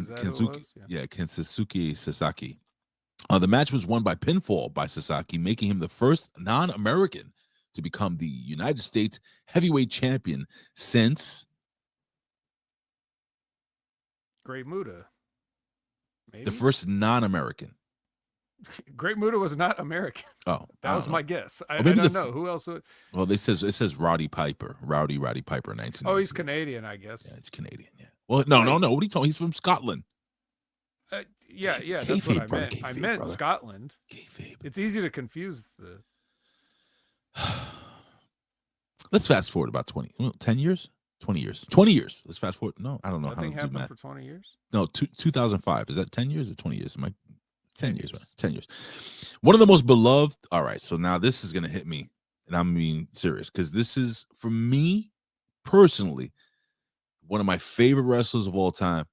Kensuke Sasaki. The match was won by pinfall by Sasaki, making him the first non-American to become the United States heavyweight champion since Great Muta. Maybe? The first non-American. Great Muta was not American. Oh, that was my guess. I don't know who else. Well, it says Roddy Piper, Rowdy Piper, 19. Oh, he's Canadian, I guess. Yeah, he's Canadian. Yeah. Well, no. What are you talking? He's from Scotland. Yeah, that's what I meant. I meant brother. Scotland. Kayfabe. It's easy to confuse the. Let's fast forward about 10 years? 20 years. 20 years. Let's fast forward. No, I don't know Nothing how to do math. For 20 years? No, 2005. Is that 10 years or 20 years? Am I 10 years, right? 10 years. One of the most beloved. All right, so now this is going to hit me, and I'm being serious because this is, for me personally, one of my favorite wrestlers of all time.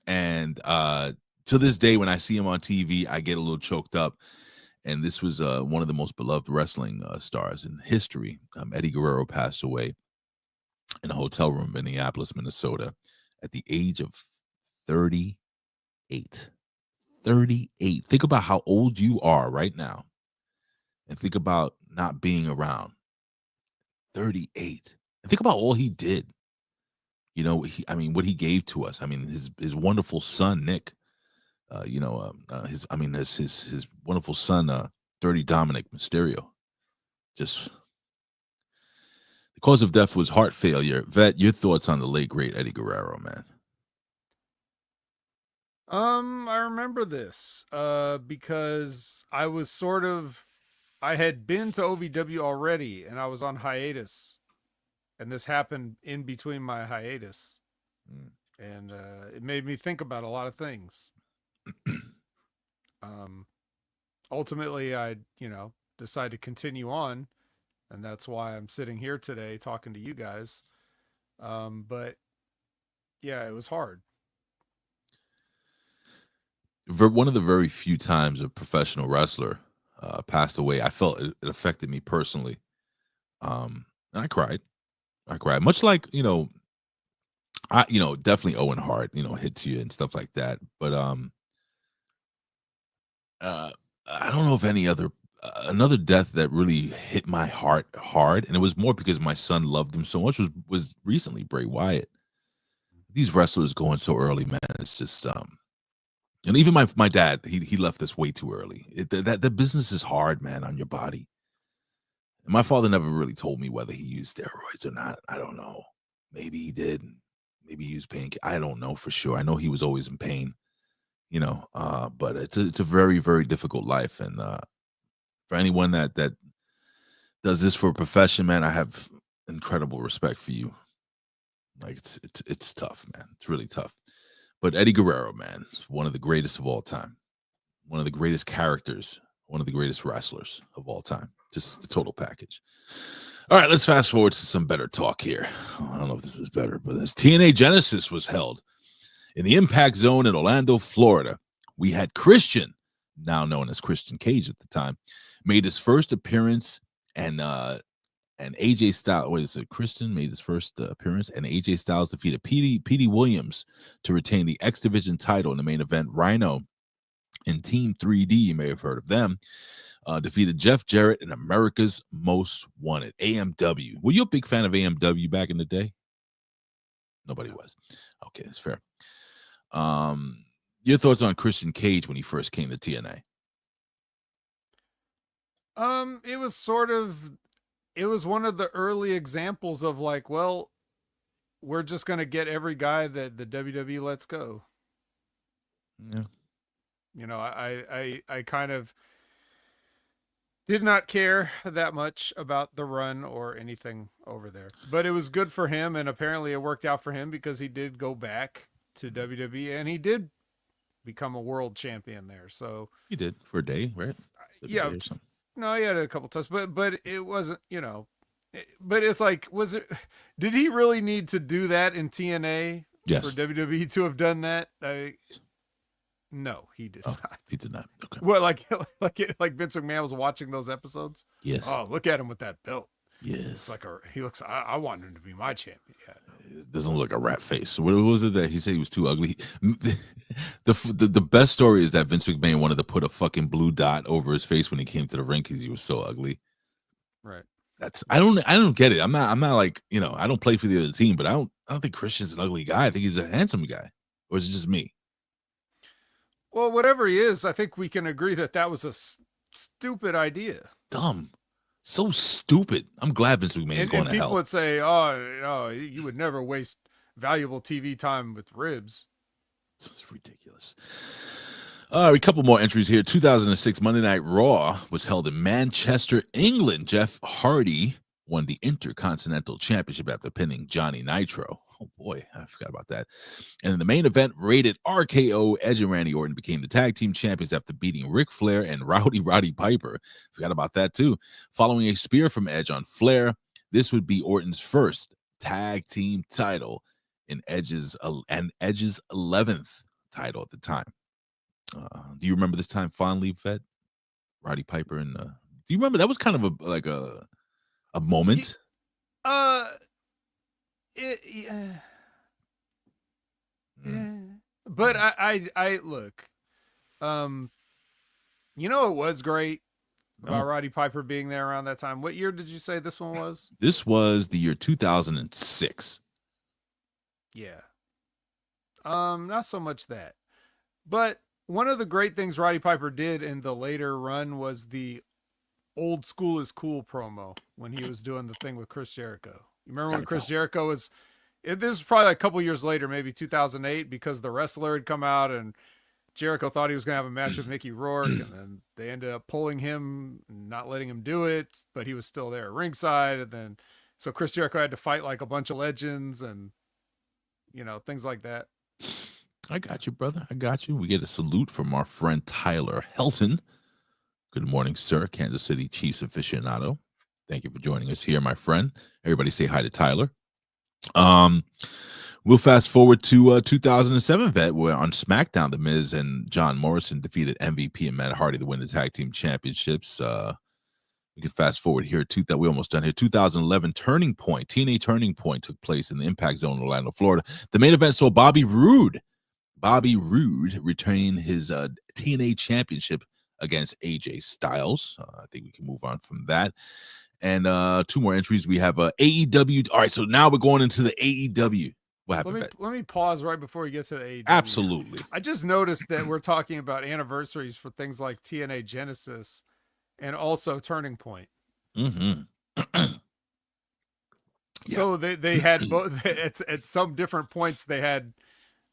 And to this day, when I see him on TV, I get a little choked up. And this was one of the most beloved wrestling stars in history. Eddie Guerrero passed away in a hotel room in Minneapolis, Minnesota, at the age of 38. 38. Think about how old you are right now. And think about not being around. 38. And think about all he did. You know, what he gave to us. I mean, his wonderful son, Nick. His wonderful son, Dirty Dominic Mysterio. Just the cause of death was heart failure. Vet, your thoughts on the late great Eddie Guerrero, man? I remember this because I had been to OVW already, and I was on hiatus. And this happened in between my hiatus. And it made me think about a lot of things. Ultimately, I, decided to continue on. And that's why I'm sitting here today talking to you guys. But, yeah, it was hard. One of the very few times a professional wrestler passed away, I felt it affected me personally. And I cried. Much like, definitely Owen Hart, hits you and stuff like that. But I don't know if any another death that really hit my heart hard, and it was more because my son loved him so much, was recently Bray Wyatt. These wrestlers going so early, man, it's just and even my dad, he left us way too early. That business is hard, man, on your body. My father never really told me whether he used steroids or not. I don't know. Maybe he did. Maybe he used pain. I don't know for sure. I know he was always in pain, but it's a very, very difficult life. And for anyone that does this for a profession, man, I have incredible respect for you. Like it's tough, man. It's really tough. But Eddie Guerrero, man, is one of the greatest of all time. One of the greatest characters, one of the greatest wrestlers of all time. Just the total package. All right, let's fast forward to some better talk here. I don't know if this is better, but as TNA Genesis was held in the Impact Zone in Orlando, Florida, we had Christian, now known as Christian Cage at the time, made his first appearance, and AJ Styles, what is it? Christian made his first appearance, and AJ Styles defeated Petey Williams to retain the X Division title in the main event. Rhino and Team 3D, you may have heard of them, defeated Jeff Jarrett and America's Most Wanted, AMW. Were you a big fan of AMW back in the day? Nobody was. Okay, that's fair. Your thoughts on Christian Cage when he first came to TNA? It was one of the early examples of like, well, we're just going to get every guy that the WWE lets go. Yeah. You know, I kind of did not care that much about the run or anything over there, but it was good for him. And apparently it worked out for him because he did go back to WWE and he did become a world champion there. So he did for a day, right? Yeah. No, he had a couple times, but it wasn't, you know, but it's like, did he really need to do that in TNA? Yes. For WWE to have done that? No, he did not. He did not. Okay. Well, like Vince McMahon was watching those episodes. Yes. Oh, look at him with that belt. Yes. It's like he looks. I want him to be my champion. Yeah. It doesn't look like a rat face. So what was it that he said he was too ugly? The best story is that Vince McMahon wanted to put a fucking blue dot over his face when he came to the ring because he was so ugly. Right. I don't get it. I'm not like, you know, I don't play for the other team, but I don't think Christian's an ugly guy. I think he's a handsome guy. Or is it just me? Well, whatever he is, I think we can agree that was a stupid idea. Dumb. So stupid. I'm glad Vince McMahon's going to hell. People would say, oh, you would never waste valuable TV time with ribs. This is ridiculous. A couple more entries here. 2006 Monday Night Raw was held in Manchester, England. Jeff Hardy won the Intercontinental Championship after pinning Johnny Nitro. Oh, boy, I forgot about that. And in the main event, rated RKO, Edge and Randy Orton became the tag team champions after beating Ric Flair and Roddy Piper. Forgot about that, too. Following a spear from Edge on Flair, this would be Orton's first tag team title in Edge's 11th title at the time. Do you remember this time fondly, Fed? Roddy Piper and do you remember that was kind of a moment? But I look, you know, it was great about Roddy Piper being there around that time. What year did you say this one was? This was the year 2006. Yeah. Not so much that, but one of the great things Roddy Piper did in the later run was the old school is cool promo when he was doing the thing with Chris Jericho. You remember when Chris Jericho was, this is probably like a couple years later, maybe 2008, because the wrestler had come out and Jericho thought he was going to have a match with Mickey Rourke, and then they ended up pulling him, not letting him do it, but he was still there at ringside. And then, so Chris Jericho had to fight like a bunch of legends and, you know, things like that. I got you, brother. I got you. We get a salute from our friend Tyler Helton. Good morning, sir. Kansas City Chiefs aficionado. Thank you for joining us here, my friend. Everybody say hi to Tyler. We'll fast forward to 2007 vet where on SmackDown, The Miz and John Morrison defeated MVP and Matt Hardy to win the tag team championships. We can fast forward here to that. We're almost done here. 2011 Turning Point, TNA Turning Point took place in the Impact Zone in Orlando, Florida. The main event saw Bobby Roode retain his TNA championship against AJ Styles. I think we can move on from that. And two more entries. We have AEW. All right, so now we're going into the AEW. What happened? Let me pause right before we get to the AEW. Absolutely. I just noticed that we're talking about anniversaries for things like TNA Genesis and also Turning Point. Mm-hmm. So they had both at some different points. They had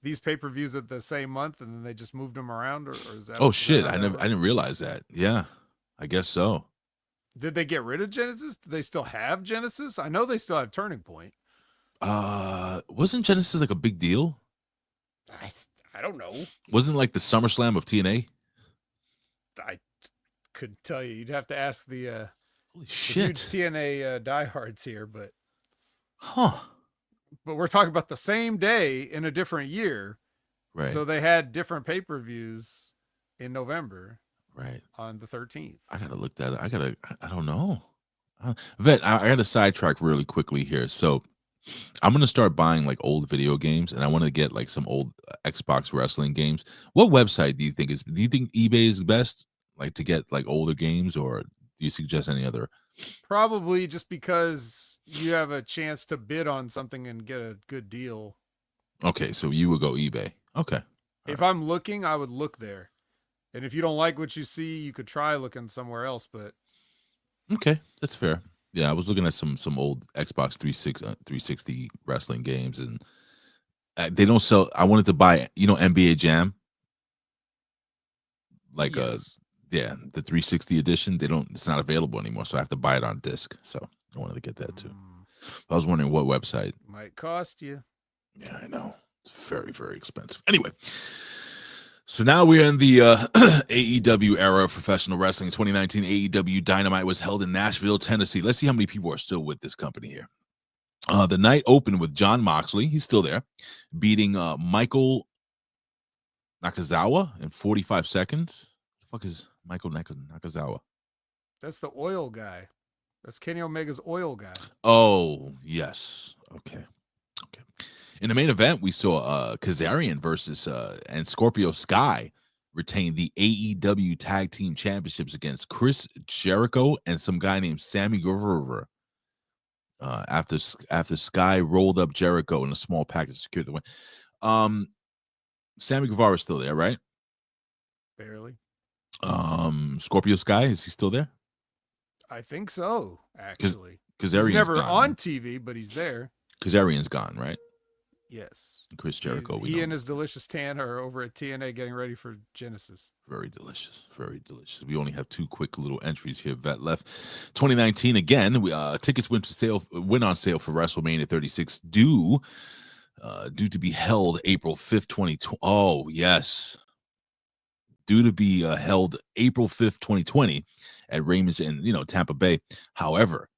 these pay-per-views at the same month, and then they just moved them around, or is that? Oh shit! I didn't realize that. Yeah, I guess so. Did they get rid of Genesis? Do they still have Genesis? I know they still have Turning Point. Wasn't Genesis like a big deal? I don't know. Wasn't like the SummerSlam of TNA? I couldn't tell you. You'd have to ask the Holy huge shit. TNA diehards here, but Huh. we're talking about the same day in a different year. Right. So they had different pay-per-views in November. Right. On the 13th. I gotta look that up. I don't know. Vet, I gotta sidetrack really quickly here. So I'm gonna start buying like old video games, and I want to get like some old Xbox wrestling games. What website do you think eBay is best, like to get like older games, or do you suggest any other? Probably just because you have a chance to bid on something and get a good deal. Okay, so you would go eBay. Okay. If I'm looking, I would look there. And if you don't like what you see, you could try looking somewhere else, but okay, that's fair. Yeah, I was looking at some old Xbox 360 wrestling games, and they don't sell. I wanted to buy, NBA Jam, like yes. the 360 edition. It's not available anymore, so I have to buy it on disc. So I wanted to get that too. I was wondering what website. Might cost you. Yeah, I know. It's very, very expensive. Anyway, so now we're in the AEW era of professional wrestling. 2019 AEW Dynamite was held in Nashville, Tennessee. Let's see how many people are still with this company here. The night opened with Jon Moxley. He's still there, beating Michael Nakazawa in 45 seconds. What the fuck is Michael Nakazawa? That's the oil guy. That's Kenny Omega's oil guy. Oh, yes. Okay. In the main event, we saw Kazarian versus and Scorpio Sky retain the AEW Tag Team Championships against Chris Jericho and some guy named Sammy Guevara. After Sky rolled up Jericho in a small package to secure the win. Sammy Guevara is still there, right? Barely. Scorpio Sky, is he still there? I think so, actually. He's never gone, on right? TV, but he's there. Kazarian's gone, right? Yes. Chris Jericho. He and his delicious tan are over at TNA getting ready for Genesis. Very delicious. Very delicious. We only have two quick little entries here. Vet left. 2019 again. Tickets went on sale for WrestleMania 36 due to be held April 5th, 2020. Oh, yes. Due to be held April 5th, 2020 at Raymond's in Tampa Bay. However,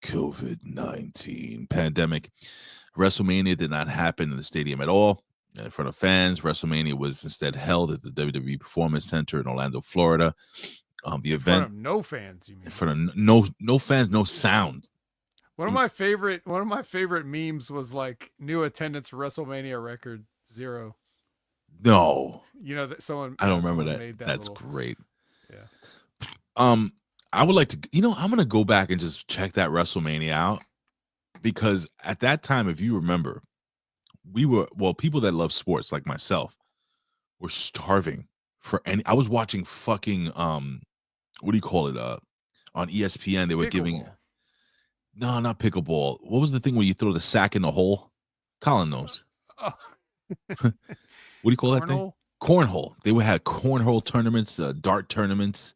COVID-19 pandemic. WrestleMania did not happen in the stadium at all. In front of fans, WrestleMania was instead held at the WWE Performance Center in Orlando, Florida. The event, in front of no fans, you mean? In front of no fans, no sound. One of my favorite memes was like new attendance WrestleMania record 0. No, that someone. I don't remember that. Made that That's great. Yeah. I would like to. I'm gonna go back and just check that WrestleMania out. Because at that time, if you remember, people that love sports like myself were starving for any. I was watching fucking what do you call it? On ESPN, they were giving. No, not pickleball. What was the thing where you throw the sack in the hole? Colin knows. What do you call that thing? Cornhole. They had cornhole tournaments, dart tournaments.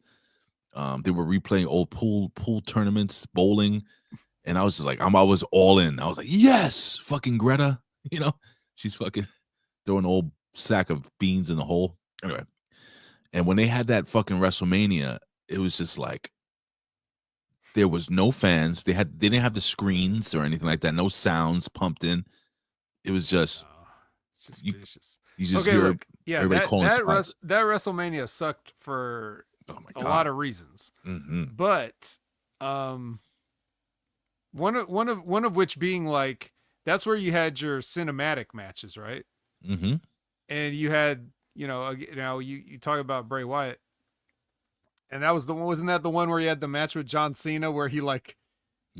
They were replaying old pool tournaments, bowling. And I was just like, I was all in. I was like, yes, fucking Greta. She's fucking throwing an old sack of beans in the hole. Anyway. And when they had that fucking WrestleMania, it was just like, there was no fans. They didn't have the screens or anything like that. No sounds pumped in. It was just, it's just vicious. You just hear everybody calling spots. That WrestleMania sucked for a lot of reasons. Mm-hmm. But, one of which being like that's where you had your cinematic matches, right? Mm-hmm. And you had you talk about Bray Wyatt, and that was wasn't that the one where you had the match with John Cena where he like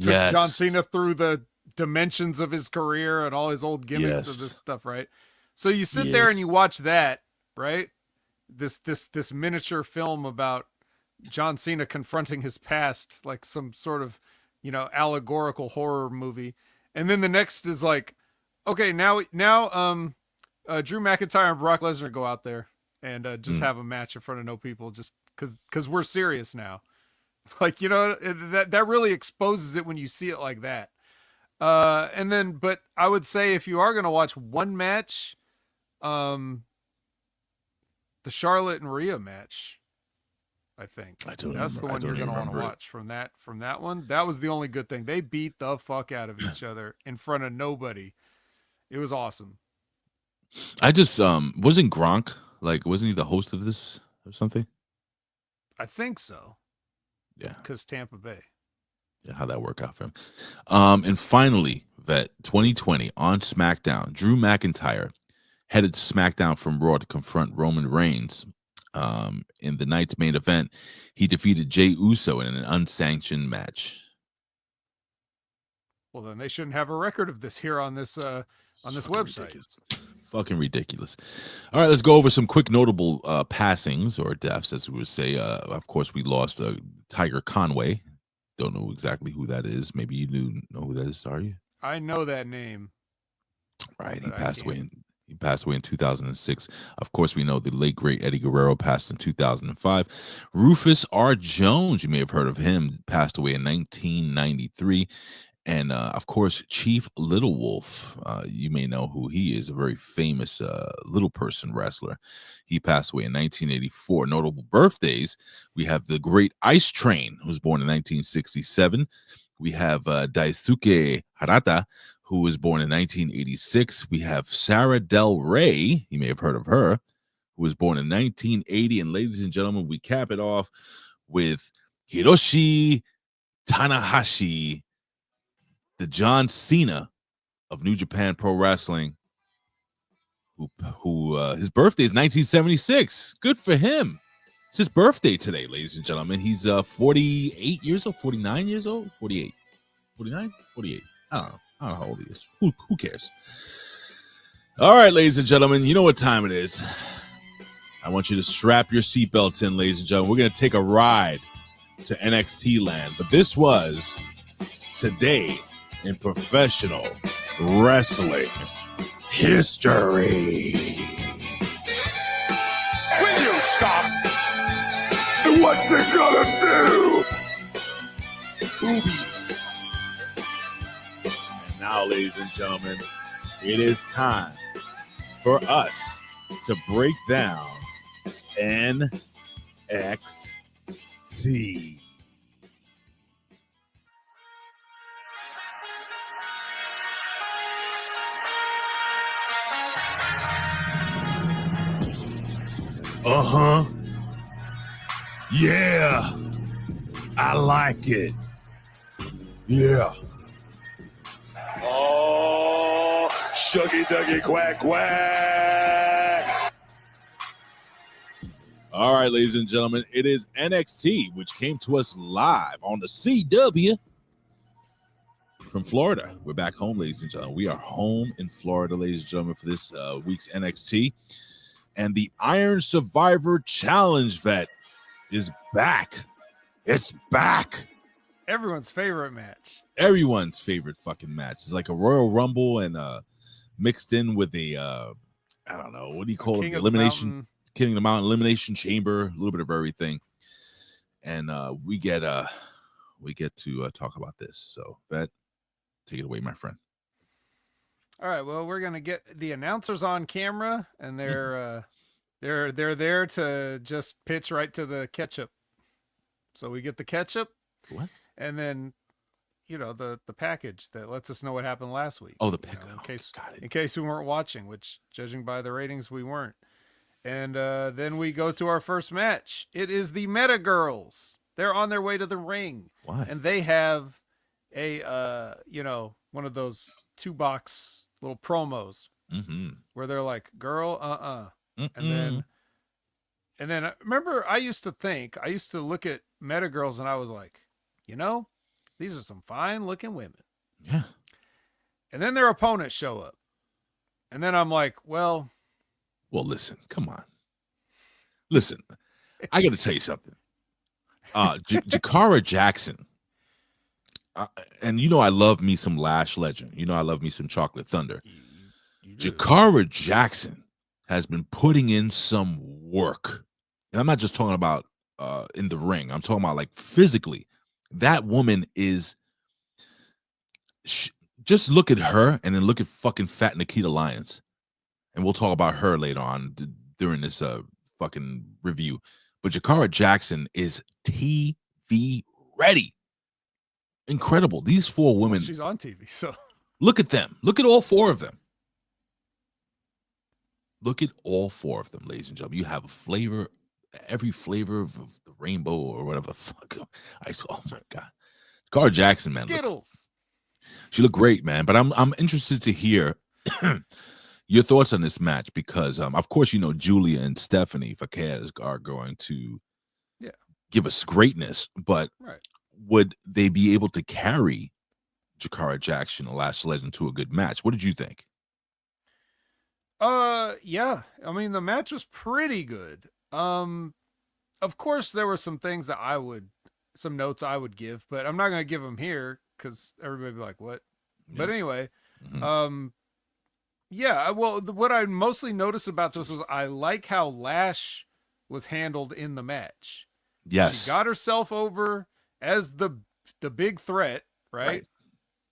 took John Cena through the dimensions of his career and all his old gimmicks of this stuff, right? So you sit there and you watch that, right? This miniature film about John Cena confronting his past, like some sort of allegorical horror movie. And then the next is like, okay, now Drew McIntyre and Brock Lesnar go out there and just have a match in front of no people just because we're serious now. Like, that really exposes it when you see it like that. But I would say if you are going to watch one match, the Charlotte and Rhea match, I think that's the one you're going to want to watch from that one. That was the only good thing. They beat the fuck out of each other in front of nobody. It was awesome. I just wasn't Gronk, like, wasn't he the host of this or something? I think so. Yeah. Because Tampa Bay. Yeah, how'd that work out for him? And finally, Vet, 2020 on SmackDown, Drew McIntyre headed to SmackDown from Raw to confront Roman Reigns. In the night's main event, he defeated Jey Uso in an unsanctioned match. Well, then they shouldn't have a record of this here on this website. Ridiculous. Fucking ridiculous. All right, let's go over some quick notable passings or deaths, as we would say. Of course, we lost Tiger Conway. Don't know exactly who that is. Maybe you do know who that is. Are you? I know that name. Right, he passed away. He passed away in 2006. Of course, we know the late great Eddie Guerrero passed in 2005. Rufus R. Jones, you may have heard of him, passed away in 1993. And of course, Chief Little Wolf, you may know who he is, a very famous little person wrestler. He passed away in 1984. Notable birthdays, we have the great Ice Train, who was born in 1967. We have Daisuke Harata, who was born in 1986. We have Sarah Del Rey, you may have heard of her, who was born in 1980. And ladies and gentlemen, we cap it off with Hiroshi Tanahashi, the John Cena of New Japan Pro Wrestling, who his birthday is 1976. Good for him. It's his birthday today, ladies and gentlemen. He's 48 years old, 49 years old, 48, 49, 48. I don't know how old he is. Who cares? All right, ladies and gentlemen, you know what time it is. I want you to strap your seatbelts in, ladies and gentlemen. We're going to take a ride to NXT land, but this was today in professional wrestling history. Will you stop? What's it gonna do? Boobies. And now, ladies and gentlemen, it is time for us to break down NXT. Uh-huh. Yeah. I like it. Yeah. Oh, shuggy duggy quack quack. All right, ladies and gentlemen, it is NXT, which came to us live on the CW from Florida. We're back home, ladies and gentlemen. We are home in Florida, ladies and gentlemen, for this week's NXT. And the Iron Survivor Challenge, Vet, is back. It's back. Everyone's favorite match. Everyone's favorite fucking match. It's like a Royal Rumble and mixed in with a, I don't know, what do you call it? Elimination, King of the Mountain Elimination Chamber, a little bit of everything. And we get to talk about this. So, Vet, take it away, my friend. All right, well, we're gonna get the announcers on camera, and they're there to just pitch right to the ketchup. So we get the ketchup, what? And then the package that lets us know what happened last week. Oh, the pick in case we weren't watching, which judging by the ratings we weren't. And then we go to our first match. It is the Meta Girls. They're on their way to the ring. Why? And they have a one of those 2-box little promos where they're like, girl, and then remember, I used to look at Meta Girls and I was like, these are some fine looking women. Yeah. And then their opponents show up, and then I'm like, well, listen, come on, listen, I got to tell you something. Jakara Jackson. And I love me some Lash Legend. I love me some Chocolate Thunder. Jakara Jackson has been putting in some work. And I'm not just talking about in the ring. I'm talking about like physically. That woman is. Just look at her and then look at fucking fat Nikkita Lyons, and we'll talk about her later on during this fucking review. But Jakara Jackson is TV ready. Incredible. These four women. Well, she's on TV, so look at them. Look at all four of them. Look at all four of them, ladies and gentlemen. You have a flavor, every flavor of the rainbow or whatever the fuck. Oh my god, Jakara Jackson, man. Skittles. She looked great, man. But I'm interested to hear your thoughts on this match because, of course, you know Giulia and Stephanie Vaquer are going to give us greatness. But would they be able to carry Jakara Jackson, the Lash Legend, to a good match? What did you think? Yeah. I mean, the match was pretty good. Of course, there were some things that some notes I would give, but I'm not gonna give them here because everybody would be like, "What?" Yeah. But anyway, yeah. Well, what I mostly noticed about this was I like how Lash was handled in the match. Yes, she got herself over as the big threat, right?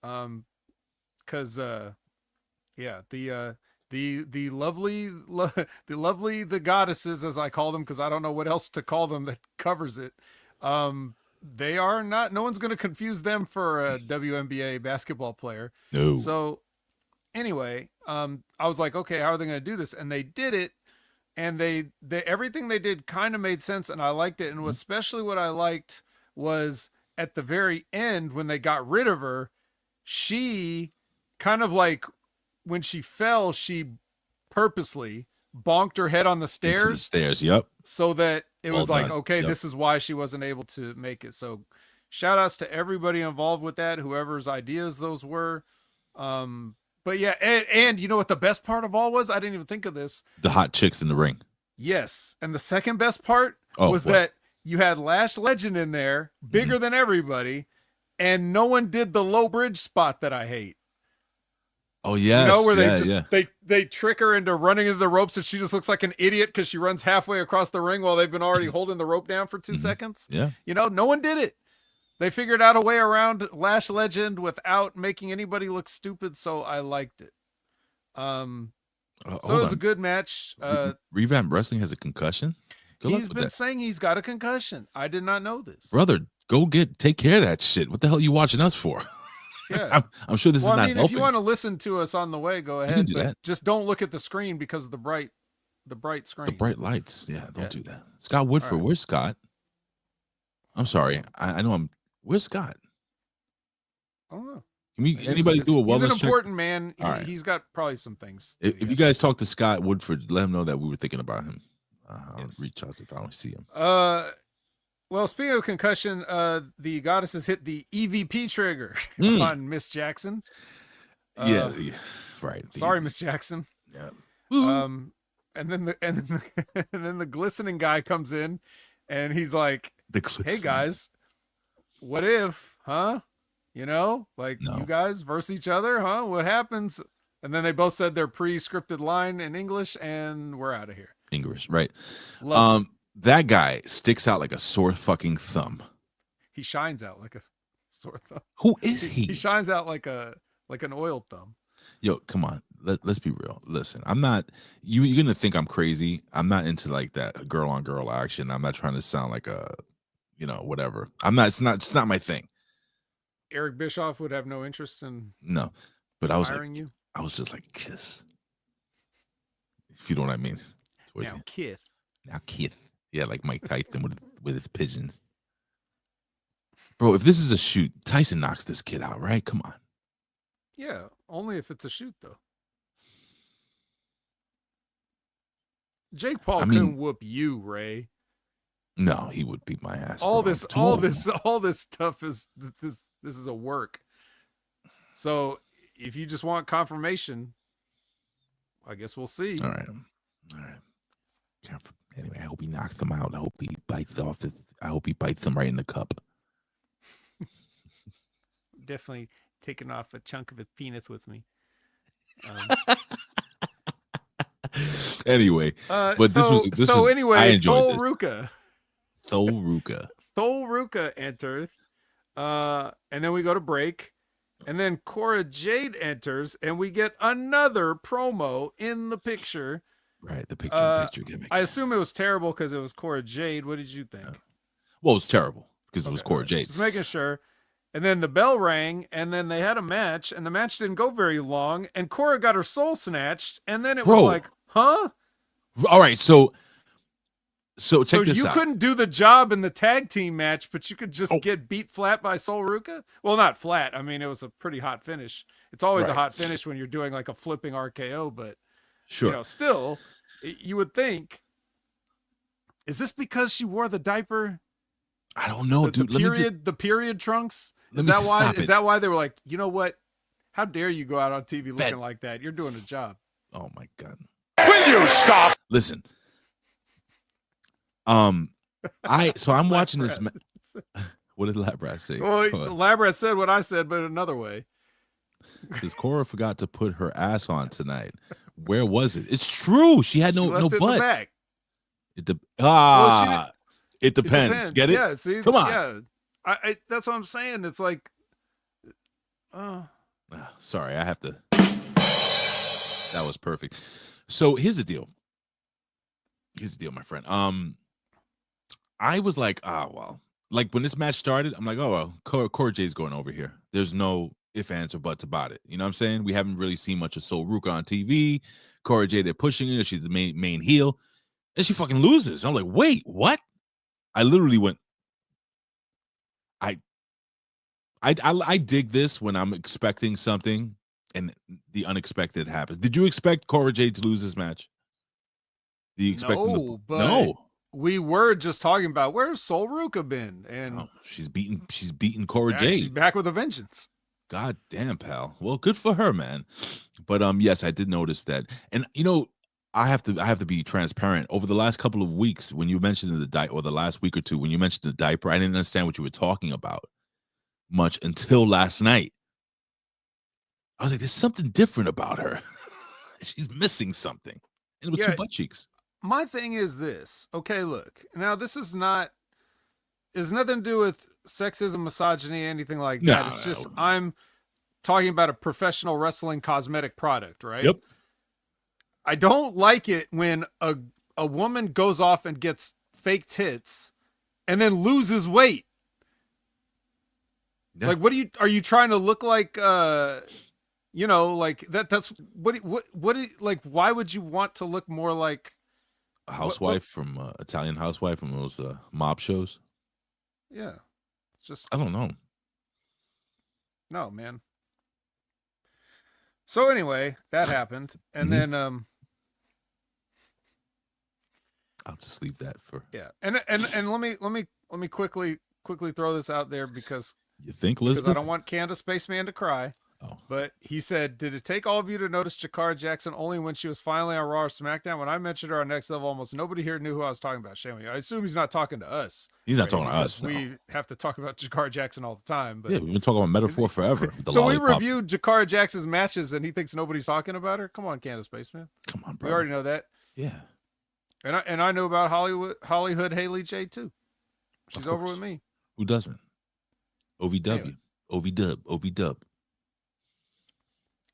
Because yeah, the lovely goddesses, as I call them, because I don't know what else to call them that covers it. They are not. No one's going to confuse them for a WNBA basketball player. No. So anyway, I was like, okay, how are they going to do this? And they did it, and they everything they did kind of made sense, and I liked it. And especially what I liked was at the very end when they got rid of her, she kind of like when she fell, she purposely bonked her head on the stairs. Into the stairs, yep. So that it was like, okay, this is why she wasn't able to make it. So shout outs to everybody involved with that, whoever's ideas those were. But yeah, and you know what the best part of all was? I didn't even think of this. The hot chicks in the ring. Yes. And the second best part was that you had Lash Legend in there, bigger than everybody, and no one did the low bridge spot that I hate. Oh yeah, you know, where they trick her into running into the ropes and she just looks like an idiot because she runs halfway across the ring while they've been already holding the rope down for 2 seconds. Yeah, you know, no one did it. They figured out a way around Lash Legend without making anybody look stupid, so I liked it. So it was a good match. Revamp Wrestling has a concussion. He's been saying he's got a concussion. I did not know this, brother. Go take care of that shit. What the hell are you watching us for? Yeah, I'm sure this is not helping. If you want to listen to us on the way, go ahead. You can do that. Just don't look at the screen because of the bright screen. The bright lights. Yeah, don't do that. Scott Woodford, where's Scott? I'm sorry. I know where's Scott? I don't know. Can anybody do a wellness check? He's an important man. Right. He's got probably some things. If you guys talk to Scott Woodford, let him know that we were thinking about him. I'll reach out if I don't see him. Well, speaking of concussion, the goddesses hit the EVP trigger on Miss Jackson. Yeah, right. Sorry, Miss Jackson. Yeah. And then the glistening guy comes in, and he's like, "Hey guys, what if, huh? You know, like you guys versus each other, huh? What happens?" And then they both said their pre-scripted line in English, and we're out of here. English, right? That guy sticks out like a sore fucking thumb. He shines out like a sore thumb. Who is he? He shines out like an oiled thumb. Yo, come on. Let's be real. Listen, I'm not. You're gonna think I'm crazy. I'm not into like that girl on girl action. I'm not trying to sound like a, whatever. I'm not. It's not my thing. Eric Bischoff would have no interest in. No, but I was hiring you. I was just like kiss. If you know what I mean. Now Kith. Now Kith. Yeah, like Mike Tyson with his pigeons. Bro, if this is a shoot, Tyson knocks this kid out, right? Come on. Yeah, only if it's a shoot, though. Jake Paul couldn't whoop you, Ray. No, he would beat my ass. All this stuff is this is a work. So if you just want confirmation, I guess we'll see. All right. Anyway, I hope he knocks them out. I hope he bites them right in the cup. Definitely taking off a chunk of his penis with me. Anyway, but this was anyway, I enjoyed this. Ruca. Ruca. Ruca enters, and then we go to break, and then Cora Jade enters, and we get another promo in the picture. Right, the picture gimmick. I assume it was terrible because it was Cora Jade. What did you think? Well, it was terrible because it was Cora Jade. Just making sure. And then the bell rang, and then they had a match, and the match didn't go very long, and Cora got her soul snatched, and then it was like, huh? All right, so check this out. You couldn't do the job in the tag team match, but you could just get beat flat by Sol Ruca? Well, not flat. I mean, it was a pretty hot finish. It's always a hot finish when you're doing like a flipping RKO, but still, you would think, is this because she wore the diaper? I don't know, dude. The period trunks? Is that why they were like, you know what? How dare you go out on TV looking like that? You're doing a job. Oh my God. Will you stop? Listen. I'm watching this. What did Labrat say? Well, Labrat said what I said, but another way. Because Cora forgot to put her ass on tonight. Where was it? It's true. She had no butt. In the back. It depends. Get it? Yeah. See, come on. Yeah. I that's what I'm saying. It's like, sorry, I have to. That was perfect. So here's the deal. My friend. I was like, well, like when this match started, I'm like, oh well, Cora Jade's going over here. There's no ifs, ands, or buts about it. You know what I'm saying? We haven't really seen much of Sol Ruca on TV. Cora Jade, they're pushing her. She's the main heel, and she fucking loses. I'm like, wait, what? I literally went. I dig this when I'm expecting something and the unexpected happens. Did you expect Cora Jade to lose this match? Do you expect no? We were just talking about where's Sol Ruca been, and she's beaten Cora Jade. She's back with a vengeance. God damn, pal. Well, good for her, man. But yes, I did notice that, and I have to be transparent. Over the last couple of weeks, when you mentioned the diaper, or the last week or two, when you mentioned the diaper, I didn't understand what you were talking about much until last night. I was like, there's something different about her. She's missing something. And it was two butt cheeks. My thing is this. Okay, look. Now, this is not... It's nothing to do with sexism, misogyny, anything like that. It's just I'm talking about a professional wrestling cosmetic product, right? Yep. I don't like it when a woman goes off and gets fake tits and then loses weight. Yeah. Like, are you trying to look like, like that's like, why would you want to look more like a housewife from Italian housewife from those mob shows? Yeah. It's just, I don't know. No, man. So anyway, that happened. And then, I'll just leave that for and let me quickly throw this out there because you think Elizabeth? Because I don't want Candace Spaceman to cry. Oh. But he said, did it take all of you to notice Jakara Jackson only when she was finally on Raw or SmackDown? When I mentioned her on Next Level, almost nobody here knew who I was talking about. Shame on you. I assume he's not talking to us. He's not talking to us. We have to talk about Jakara Jackson all the time. But yeah, we've been talking about Metaphor forever. So we reviewed Jakara Jackson's matches and he thinks nobody's talking about her? Come on, Candace Spaceman. Come on, bro. We already know that. Yeah. And I know about Hollywood Haley Jade too. She's over with me. Who doesn't? OVW. Anyway. OV-dub.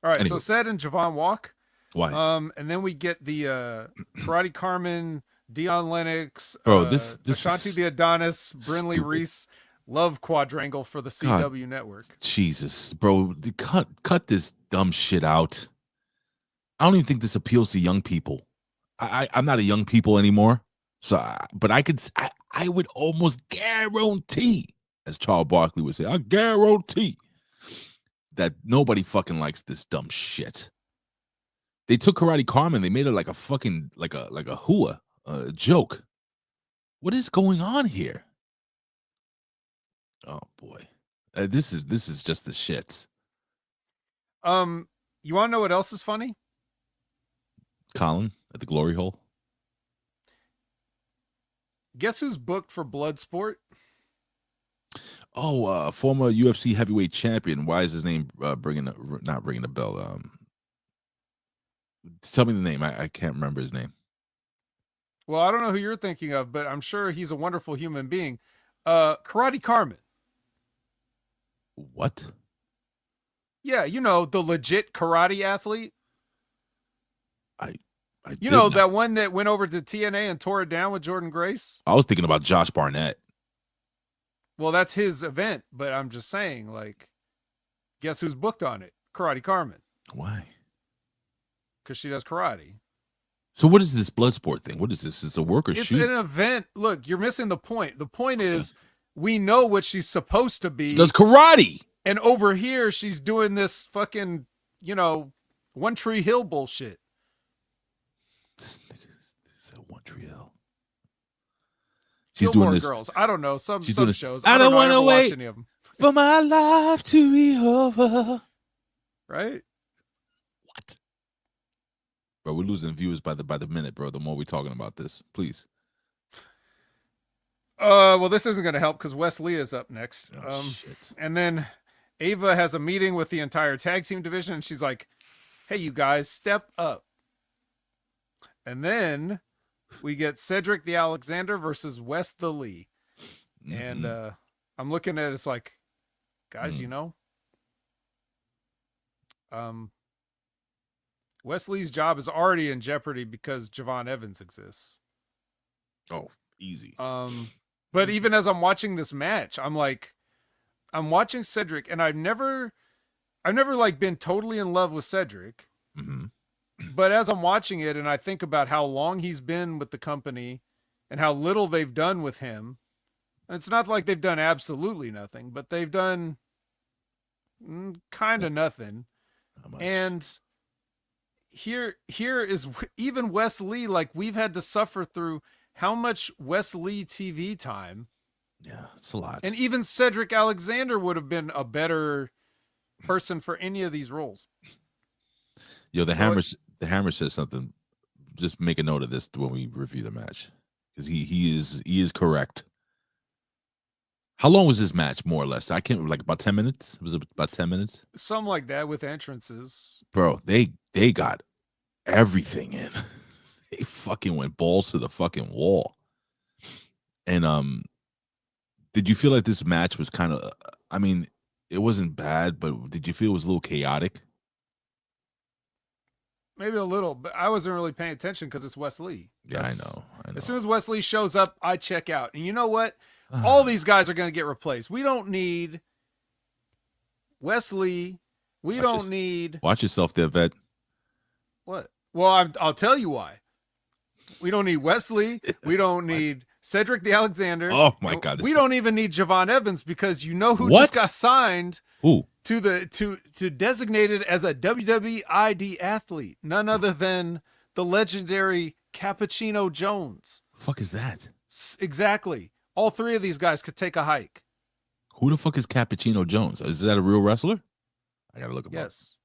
All right, anyway. So Ced and Javon walk. Why? And then we get the Karate Carmen, Dion Lennox, this Ashanti the Adonis, Brinley Reese, love quadrangle for the CW network. Jesus, bro, cut this dumb shit out. I don't even think this appeals to young people. I'm not a young people anymore. So, but I would almost guarantee, as Charles Barkley would say, I guarantee that nobody fucking likes this dumb shit. They took Karate Carmen, they made her like a fucking like a hua, joke. What is going on here? Oh boy, this is just the shits. You want to know what else is funny? Colin at the Glory Hole. Guess who's booked for Bloodsport? Oh, former UFC heavyweight champion. Why is his name not ringing the bell? Tell me the name. I can't remember his name. Well, I don't know who you're thinking of, but I'm sure he's a wonderful human being. Karate Carmen. What? Yeah, you know, the legit karate athlete. I You know, that one that went over to TNA and tore it down with Jordan Grace? I was thinking about Josh Barnett. Well, that's his event, but I'm just saying, like, guess who's booked on it? Karate Carmen. Why? Because she does karate. So what is this blood sport thing? What is this? It's a work or It's shoot? an event. Look, you're missing the point. The point is we know what she's supposed to be. She does karate. And over here, she's doing this fucking, you know, One Tree Hill bullshit. This nigga is One Tree Hill. She's doing this. Girls. I don't know. Some shows. I don't want to wait watch any of them. for my life to be over. Right? What? Bro, we're losing viewers by the minute, bro. The more we're talking about this, please. Well, this isn't going to help because Wesley is up next. Shit. And then Ava has a meeting with the entire tag team division, and she's like, "Hey, you guys, step up." And then we get Cedric the Alexander versus Wes the Lee. And I'm looking at it, it's like, guys, you know, Wesley's job is already in jeopardy because Javon Evans exists. Oh, easy. But even as I'm watching this match, I'm like, I'm watching Cedric, and I've never like been totally in love with Cedric. Mm-hmm. But as I'm watching it and I think about how long he's been with the company and how little they've done with him, and it's not like they've done absolutely nothing, but they've done kind of nothing. And here is even Wes Lee, like we've had to suffer through how much Wes Lee TV time. Yeah, it's a lot. And even Cedric Alexander would have been a better person for any of these roles. Yo, the hammer says something. Just make a note of this when we review the match, because he is correct. How long was this match, more or less? I can't, like about 10 minutes. Was it about 10 minutes? Something like that with entrances. Bro, they got everything in. They fucking went balls to the fucking wall. And did you feel like this match was kind of? I mean, it wasn't bad, but did you feel it was a little chaotic? Maybe a little, but I wasn't really paying attention because it's Wes Lee. Yeah, I know. As soon as Wes Lee shows up, I check out. And you know what? All these guys are going to get replaced. We don't need Wes Lee. We don't need. Watch yourself there, vet. What? Well, I'll tell you why. We don't need Wes Lee. We don't need Cedric the Alexander. Oh my God! We don't even need Javon Evans, because you know who What? just got signed. Who? To designated as a WWE ID athlete, none other than the legendary Cappuccino Jones. Fuck is that? Exactly. All three of these guys could take a hike. Who the fuck is Cappuccino Jones? Is that a real wrestler? I gotta look him up. Yes.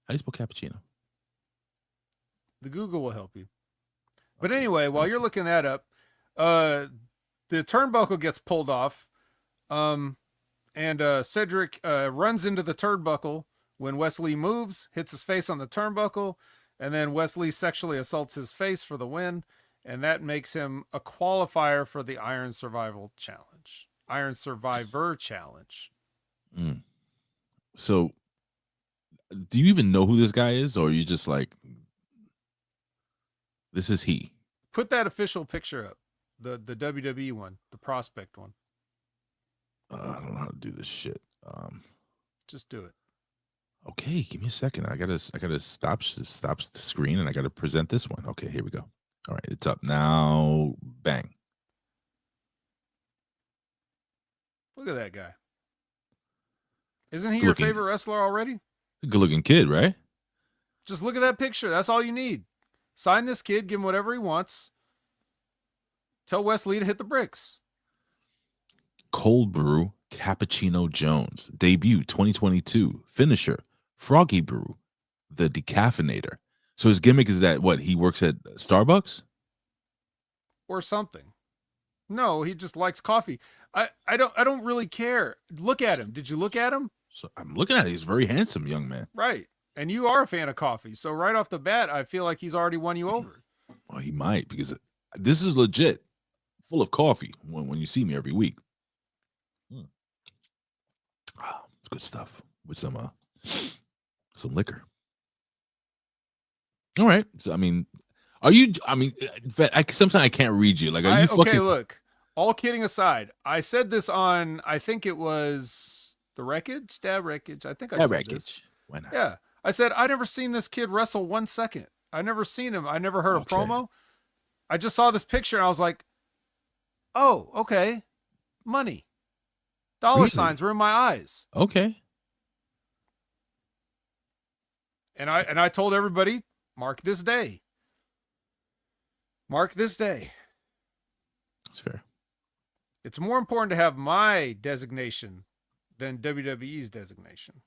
How do you spell cappuccino? The Google will help you. But anyway, while you're looking that up, the turnbuckle gets pulled off. And Cedric runs into the turnbuckle when Wes Lee moves, hits his face on the turnbuckle, and then Wes Lee sexually assaults his face for the win, and that makes him a qualifier for the Iron Survivor Challenge. So, do you even know who this guy is, or are you just like, this is he? Put that official picture up, the WWE one, the prospect one. I don't know how to do this shit. Just do it. Okay, give me a second. I gotta stop the screen, and I gotta present this one. Okay, here we go. All right, it's up now. Bang. Look at that guy. Isn't he your favorite wrestler already? Good looking kid, right? Just look at that picture. That's all you need. Sign this kid, give him whatever he wants. Tell Wes Lee to hit the bricks. Cold Brew Cappuccino Jones. Debut 2022. Finisher Froggy Brew, the decaffeinator. So his gimmick is that what, he works at Starbucks? Or something. No, he just likes coffee. I don't really care. Look at him. Did you look at him? So I'm looking at it. He's a very handsome young man. Right. And you are a fan of coffee. So right off the bat, I feel like he's already won you over. Well, he might, because this is legit full of coffee when you see me every week. It's good stuff with some liquor. All right. So, I mean, sometimes I can't read you. Like, are you fucking... Okay, look, all kidding aside, I said this on, I think it was the Wreckage, Dad Wreckage. I think I said this. Why not? Yeah. I said, I never seen this kid wrestle 1 second. I never seen him. I never heard a promo. I just saw this picture and I was like, oh, okay. Money. Dollar signs were in my eyes. Okay. And I told everybody, mark this day. Mark this day. That's fair. It's more important to have my designation than WWE's designation.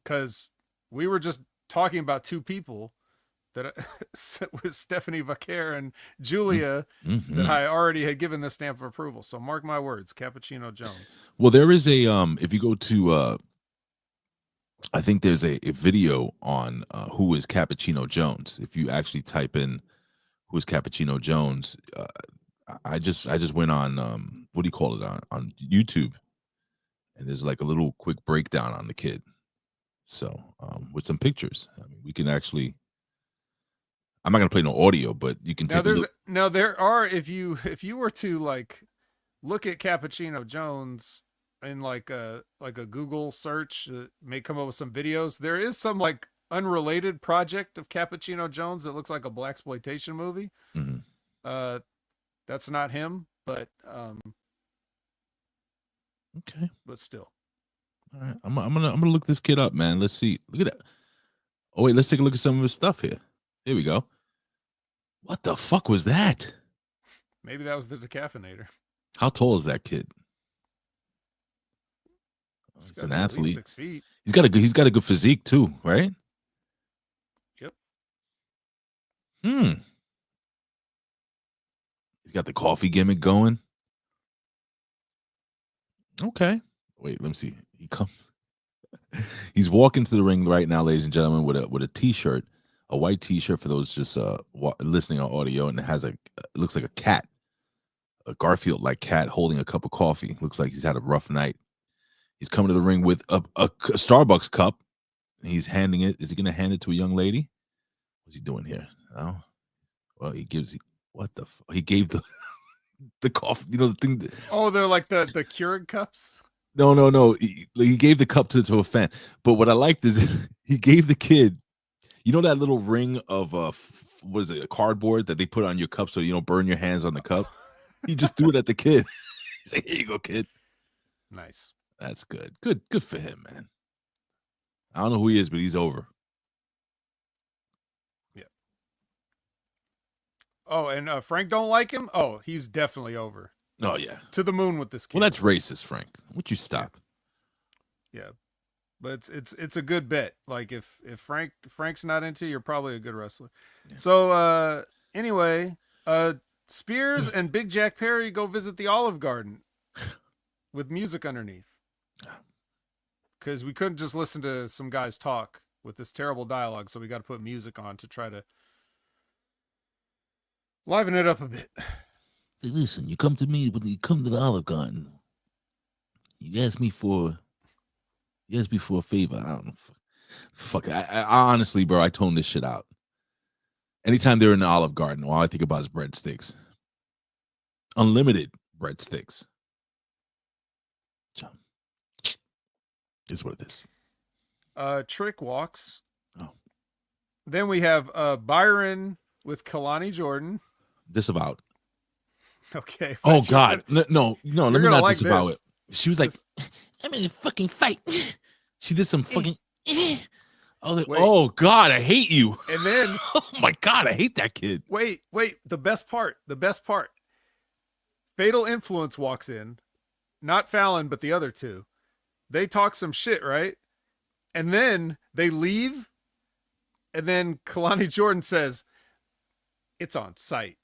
Because we were just talking about two people that with Stephanie Vaquer and Giulia that I already had given the stamp of approval. So mark my words, Cappuccino Jones. Well, there is a if you go to I think there's a video on who is Cappuccino Jones. If you actually type in who is Cappuccino Jones, I just went on what do you call it, on YouTube, and there's like a little quick breakdown on the kid. So with some pictures, I mean, we can actually. I'm not gonna play no audio, but you can take a look. Now there are, if you were to like look at Cappuccino Jones in like a Google search, may come up with some videos. There is some like unrelated project of Cappuccino Jones that looks like a blaxploitation movie. That's not him, but okay, but still. All right, I'm gonna look this kid up, man. Let's see. Look at that. Oh wait, let's take a look at some of his stuff here. Here we go. What the fuck was that? Maybe that was the decaffeinator. How tall is that kid? He's an athlete. 6 feet. He's got a good physique too, right? Yep. He's got the coffee gimmick going. Okay. Wait, let me see. He comes. He's walking to the ring right now, ladies and gentlemen, with a t-shirt, a white t-shirt for those just listening on audio, and it looks like a cat, a Garfield-like cat holding a cup of coffee. Looks like he's had a rough night. He's coming to the ring with a Starbucks cup. He's handing it. Is he going to hand it to a young lady? What's he doing here? Oh, well, he gave the coffee. You know the thing. Oh, they're like the Keurig cups. No. He gave the cup to a fan. But what I liked is he gave the kid, you know, that little ring of what is it, a cardboard that they put on your cup so you don't burn your hands on the cup. He just threw it at the kid. He's like, "Here you go, kid." Nice. That's good. Good for him, man. I don't know who he is, but he's over. Yeah. Oh, and Frank don't like him? Oh, he's definitely over. Oh, yeah. To the moon with this kid. Well, that's racist, Frank. Would you stop? Yeah. But it's a good bet. Like if Frank's not into you, you're probably a good wrestler. Yeah. So anyway, Spears and Big Jack Perry go visit the Olive Garden with music underneath. Because we couldn't just listen to some guys talk with this terrible dialogue, so we got to put music on to try to liven it up a bit. Say, listen, you come to me when you come to the Olive Garden. You ask me for a favor. I don't know. Fuck. I honestly, bro, I tone this shit out. Anytime they're in the Olive Garden, all I think about is breadsticks. Unlimited breadsticks. Is what it is. Trick walks. Oh. Then we have Byron with Kelani Jordan. Disavowed. Okay. Oh God. No, let me not like disavow this. it. She was like, I'm in a fucking fight. She did some fucking I was like, wait. Oh God, I hate you. And then oh my God, I hate that kid. Wait, the best part. Fatal Influence walks in. Not Fallon, but the other two. They talk some shit, right? And then they leave. And then Kelani Jordan says, "It's on site."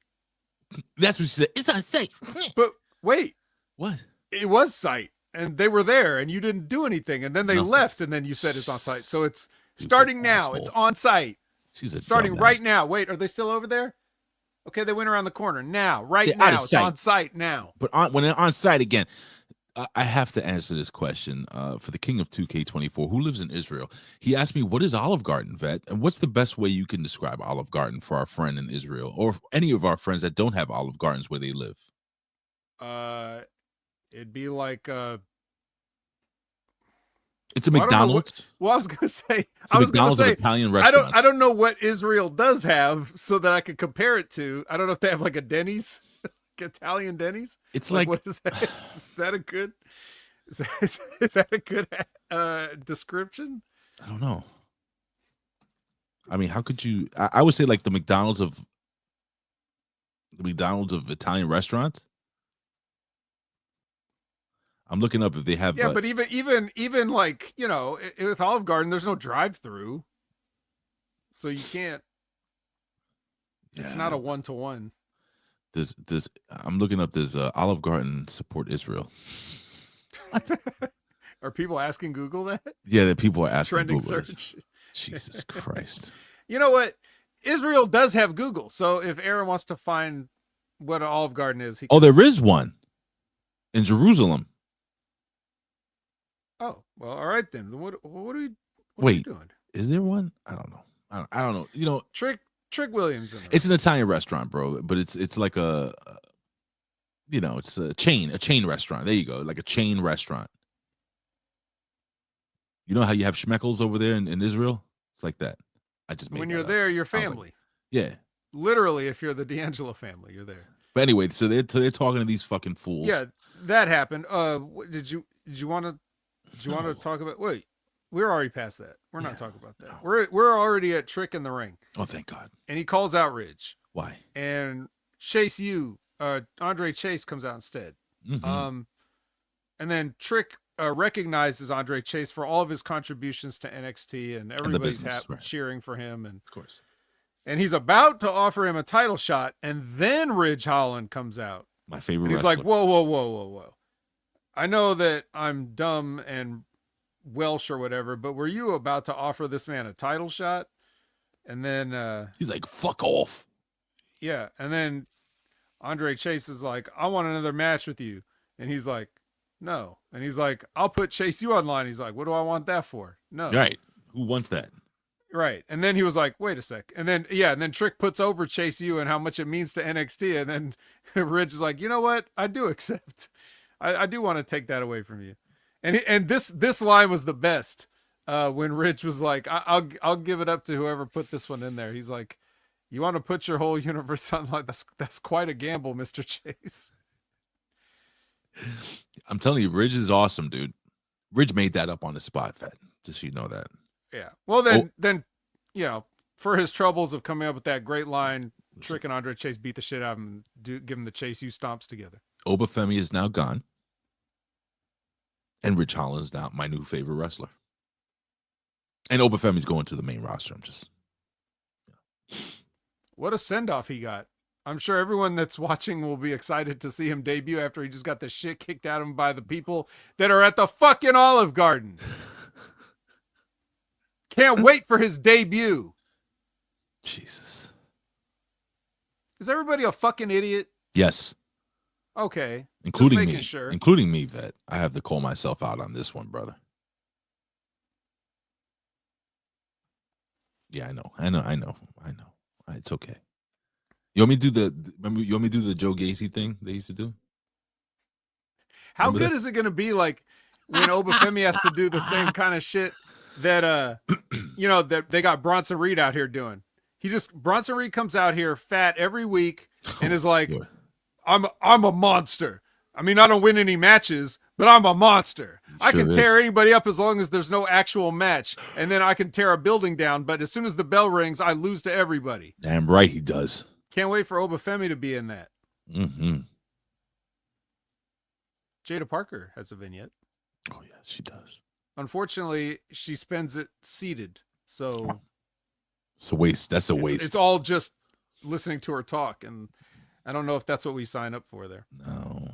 That's what she said. It's on site. But wait. What? It was site. And they were there and you didn't do anything. And then they left and then you said it's on site. So it's starting now. It's on site. She's a starting dumbass. right now. Wait, are they still over there? Okay, they went around the corner now. Right They're out now, of it's sight. on site now. But when they're on site again, I have to answer this question for the king of 2K24, who lives in Israel. He asked me, what is Olive Garden, Vet? And what's the best way you can describe Olive Garden for our friend in Israel or any of our friends that don't have Olive Gardens where they live? It'd be like it's a well, McDonald's. I was gonna say, It's a McDonald's of Italian restaurants. I don't know what Israel does have so that I could compare it to. I don't know if they have like a Denny's, like Italian Denny's. It's like what is that? Is that a good? Is that a good description? I don't know. I mean, how could you? I would say like the McDonald's of Italian restaurants. I'm looking up if they have. Yeah, but even like, you know, with Olive Garden, there's no drive-through, so you can't. It's not a 1-to-1. I'm looking up. Does Olive Garden support Israel? Are people asking Google that? Yeah, the people are asking. Trending Google search. this. Jesus Christ. You know what? Israel does have Google, so if Aaron wants to find what an Olive Garden is, he can. Oh, there is one in Jerusalem. Oh, well, all right then. What are you doing? Is there one? I don't know. I don't know. You know, Trick Williams. It's an Italian restaurant, bro, but it's like a you know, it's a chain restaurant. There you go, like a chain restaurant. You know how you have schmeckles over there in Israel? It's like that. I just made when that you're up. there, your family. Yeah. Literally, if you're the D'Angelo family, you're there. But anyway, so they're talking to these fucking fools. Yeah, that happened. Did you want to talk about? Wait, we're already past that. We're not talking about that. No. We're already at Trick in the ring. Oh, thank God. And he calls out Ridge. Why? And Andre Chase comes out instead. Mm-hmm. And then Trick recognizes Andre Chase for all of his contributions to NXT, and everybody's cheering for him. And of course. And he's about to offer him a title shot, and then Ridge Holland comes out. My favorite. He's wrestler. like, whoa. I know that I'm dumb and Welsh or whatever, but were you about to offer this man a title shot? And then he's like, fuck off. Yeah. And then Andre Chase is like, I want another match with you. And he's like, no. And he's like, I'll put Chase U online. He's like, what do I want that for? No. Right. Who wants that? Right. And then he was like, wait a sec. And then Trick puts over Chase U and how much it means to NXT. And then Ridge is like, you know what? I do accept. I do want to take that away from you. And this line was the best when Ridge was like, I'll give it up to whoever put this one in there. He's like, you want to put your whole universe on like that's quite a gamble, Mr. Chase. I'm telling you, Ridge is awesome, dude. Ridge made that up on the spot, Fat. Just so you know that. Yeah. Well, then you know, for his troubles of coming up with that great line, Trick and Andre Chase beat the shit out of him and give him the Chase U stomps together. Obafemi is now gone. And Ridge Holland is now my new favorite wrestler. And Obafemi's going to the main roster. I'm just... What a send-off he got. I'm sure everyone that's watching will be excited to see him debut after he just got the shit kicked out of him by the people that are at the fucking Olive Garden. Can't wait for his debut. Jesus. Is everybody a fucking idiot? Yes. Okay. Including me. Sure. Including me, Vet. I have to call myself out on this one, brother. Yeah, I know. It's okay. You want me to do the Joe Gacy thing they used to do? How good is it going to be like when Obafemi has to do the same kind of shit that you know, that they got Bronson Reed out here doing? Bronson Reed comes out here fat every week and is like, I'm a monster. I mean, I don't win any matches, but I'm a monster. I can tear anybody up as long as there's no actual match. And then I can tear a building down. But as soon as the bell rings, I lose to everybody. Damn right he does. Can't wait for Obafemi to be in that. Mm-hmm. Jada Parker has a vignette. Oh, yeah, she does. Unfortunately, she spends it seated. So it's a waste. That's a waste. It's all just listening to her talk. And I don't know if that's what we sign up for there. No.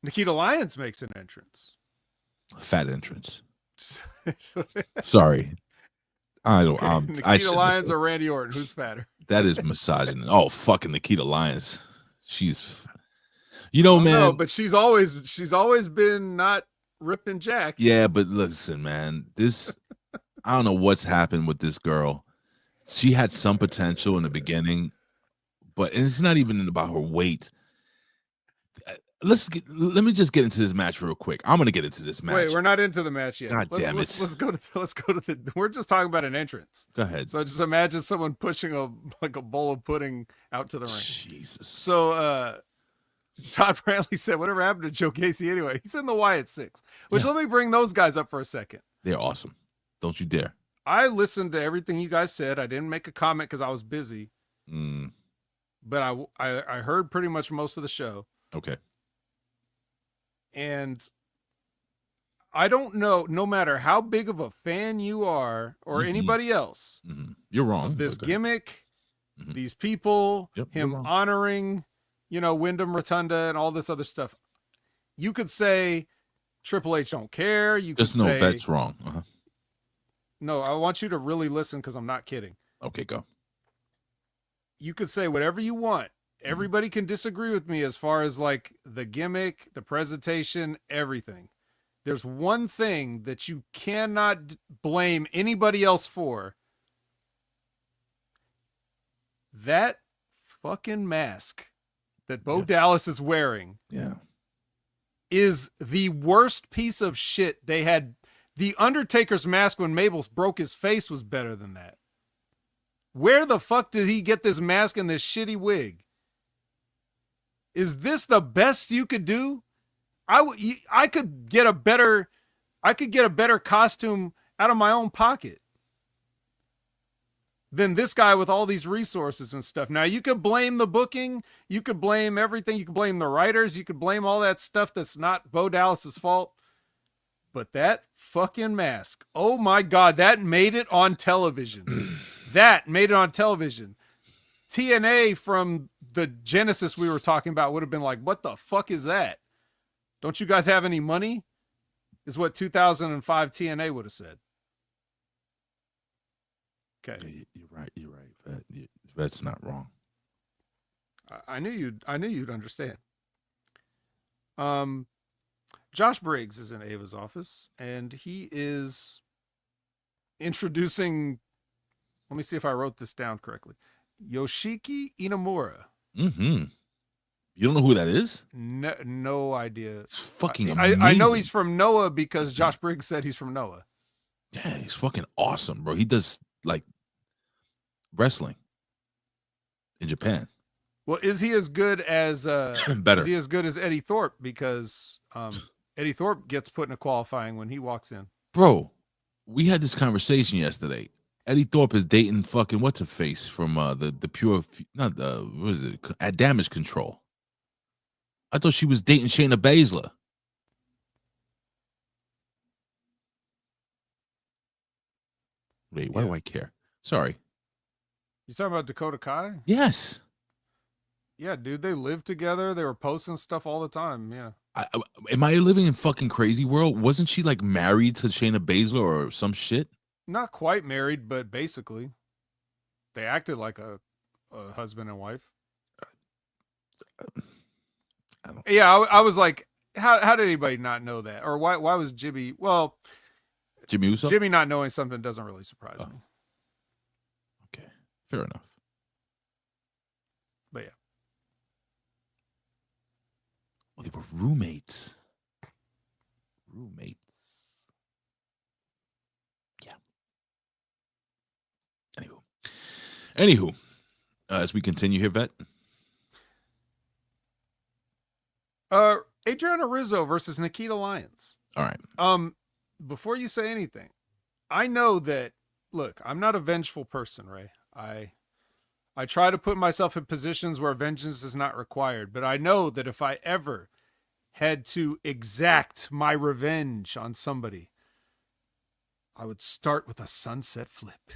Nikkita Lyons makes an entrance. A fat entrance. Sorry. I don't. Okay. I Nikkita shouldn't have Lyons said- or Randy Orton? Who's fatter? That is misogyny. Oh, fucking Nikkita Lyons. She's, you know, man. No, but she's always been not ripped and jacked. Yeah, but listen, man. This, I don't know what's happened with this girl. She had some potential in the beginning, but it's not even about her weight. Let me just get into this match real quick. I'm gonna get into this match. Wait, we're not into the match yet. God damn it. Let's go to the. We're just talking about an entrance. Go ahead. So just imagine someone pushing a bowl of pudding out to the ring. Jesus. So Todd Brantley said, "Whatever happened to Joe Casey anyway? He's in the Wyatt Six." Which let me bring those guys up for a second. They're awesome. Don't you dare. I listened to everything you guys said. I didn't make a comment because I was busy. But I heard pretty much most of the show. Okay. And I don't know, no matter how big of a fan you are or anybody else, you're wrong. This gimmick, these people, him honoring, Wyndham Rotunda and all this other stuff. You could say Triple H don't care. You could say, that's wrong. No, I want you to really listen because I'm not kidding. Okay, go. You could say whatever you want. Everybody can disagree with me as far as like the gimmick, the presentation, everything. There's one thing that you cannot blame anybody else for. That fucking mask that Bo Dallas is wearing is the worst piece of shit they had. The Undertaker's mask when Mabel broke his face was better than that. Where the fuck did he get this mask and this shitty wig? Is this the best you could do? I could get a better costume out of my own pocket than this guy with all these resources and stuff. Now you could blame the booking, you could blame everything, you could blame the writers, you could blame all that stuff that's not Bo Dallas's fault. But that fucking mask, oh my God, that made it on television. That made it on television. TNA from the Genesis we were talking about would have been like, what the fuck is that? Don't you guys have any money? Is what 2005 TNA would have said. Okay. You're right. That's not wrong. I knew you'd understand. Josh Briggs is in Ava's office, and he is introducing, let me see if I wrote this down correctly, Yoshiki Inamura. You don't know who that is? No idea. It's fucking amazing. I know he's from Noah because Josh Briggs said he's from Noah. Yeah, he's fucking awesome, bro. He does like wrestling in Japan. Well, is he as good as better? Is he as good as Eddie Thorpe? Because Eddie Thorpe gets put in a qualifying when he walks in. Bro, we had this conversation yesterday. Eddie Thorpe is dating fucking what's her face from the pure, not the, what is it, at Damage Control. I thought she was dating Shayna Baszler. Wait, why do I care? Sorry. You talking about Dakota Kai? Yes. Yeah, dude, they lived together. They were posting stuff all the time. Yeah. Am I living in fucking crazy world? Wasn't she like married to Shayna Baszler or some shit? Not quite married, but basically, they acted like a husband and wife. I was like, how did anybody not know that? Or why was Jimmy? Well, Jimmy Uso? Jimmy not knowing something doesn't really surprise me. Okay, fair enough. But yeah. Well, they were roommates. Yeah. Anywho, as we continue here, Vet. Adriana Rizzo versus Nikkita Lyons. All right. Before you say anything, I know that. Look, I'm not a vengeful person, Ray. I try to put myself in positions where vengeance is not required, but I know that if I ever had to exact my revenge on somebody, I would start with a sunset flip.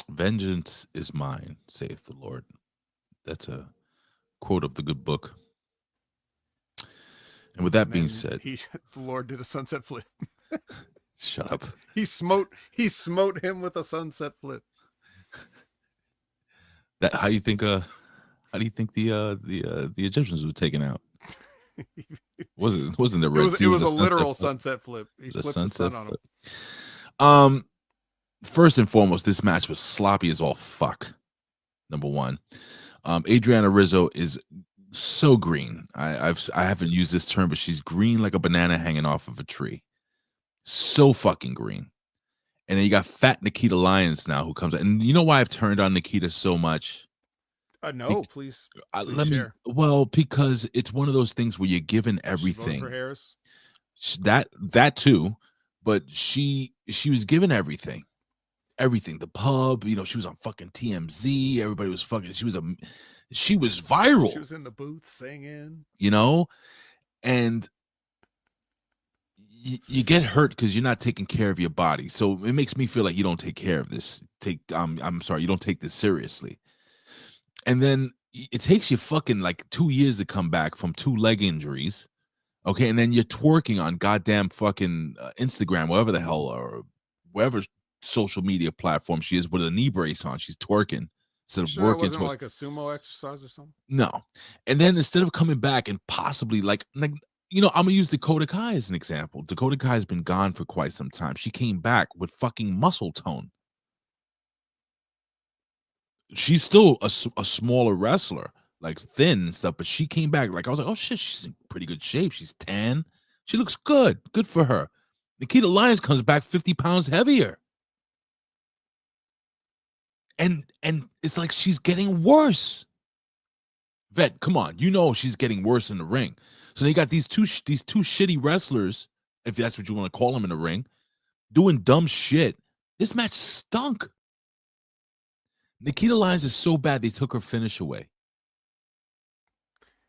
Vengeance is mine, saith the Lord. That's a quote of the good book. And with that being said, the Lord did a sunset flip. Shut up. He smote him with a sunset flip. That how do you think the Egyptians were taken out? Wasn't the Red Sea? It was a literal sunset flip. He The flipped the sun on him. First and foremost, this match was sloppy as all fuck. Number one, Adriana Rizzo is so green. I haven't used this term, but she's green like a banana hanging off of a tree. So fucking green. And then you got fat Nikkita Lyons now who comes out. And you know why I've turned on Nikkita so much? No, please Let share. me. Well, because it's one of those things where you're given everything. For Harris. That too, but she was given everything. The pub, she was on fucking TMZ. Everybody was fucking. She was viral. She was in the booth singing. And you get hurt because you're not taking care of your body. So it makes me feel like you don't take care of this. I'm sorry, you don't take this seriously. And then it takes you fucking like 2 years to come back from 2 leg injuries. Okay. And then you're twerking on goddamn fucking Instagram, whatever the hell, or wherever social media platform she is with a knee brace on. She's twerking instead of working. It wasn't like a sumo exercise or something? No. And then instead of coming back and possibly I'm going to use Dakota Kai as an example. Dakota Kai has been gone for quite some time. She came back with fucking muscle tone. She's still a smaller wrestler, like thin and stuff, but she came back. Like, I was like, oh shit, she's in pretty good shape. She's tan. She looks good. Good for her. Nikkita Lyons comes back 50 pounds heavier. And it's like she's getting worse. Vet, come on. She's getting worse in the ring. So they got these two shitty wrestlers, if that's what you want to call them in the ring, doing dumb shit. This match stunk. Nikkita Lyons is so bad they took her finish away.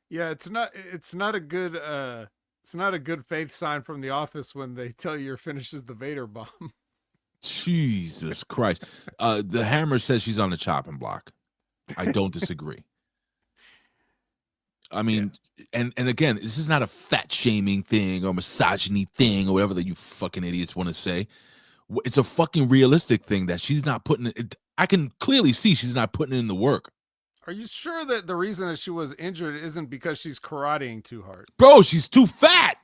Yeah, it's not a good faith sign from The Office when they tell you your finish is the Vader bomb. Jesus Christ. The Hammer says she's on the chopping block. I don't disagree. I mean, and again, this is not a fat shaming thing or misogyny thing or whatever that you fucking idiots want to say. It's a fucking realistic thing that she's not putting it. I can clearly see she's not putting in the work. Are you sure that the reason that she was injured isn't because she's karateing too hard? Bro, she's too fat.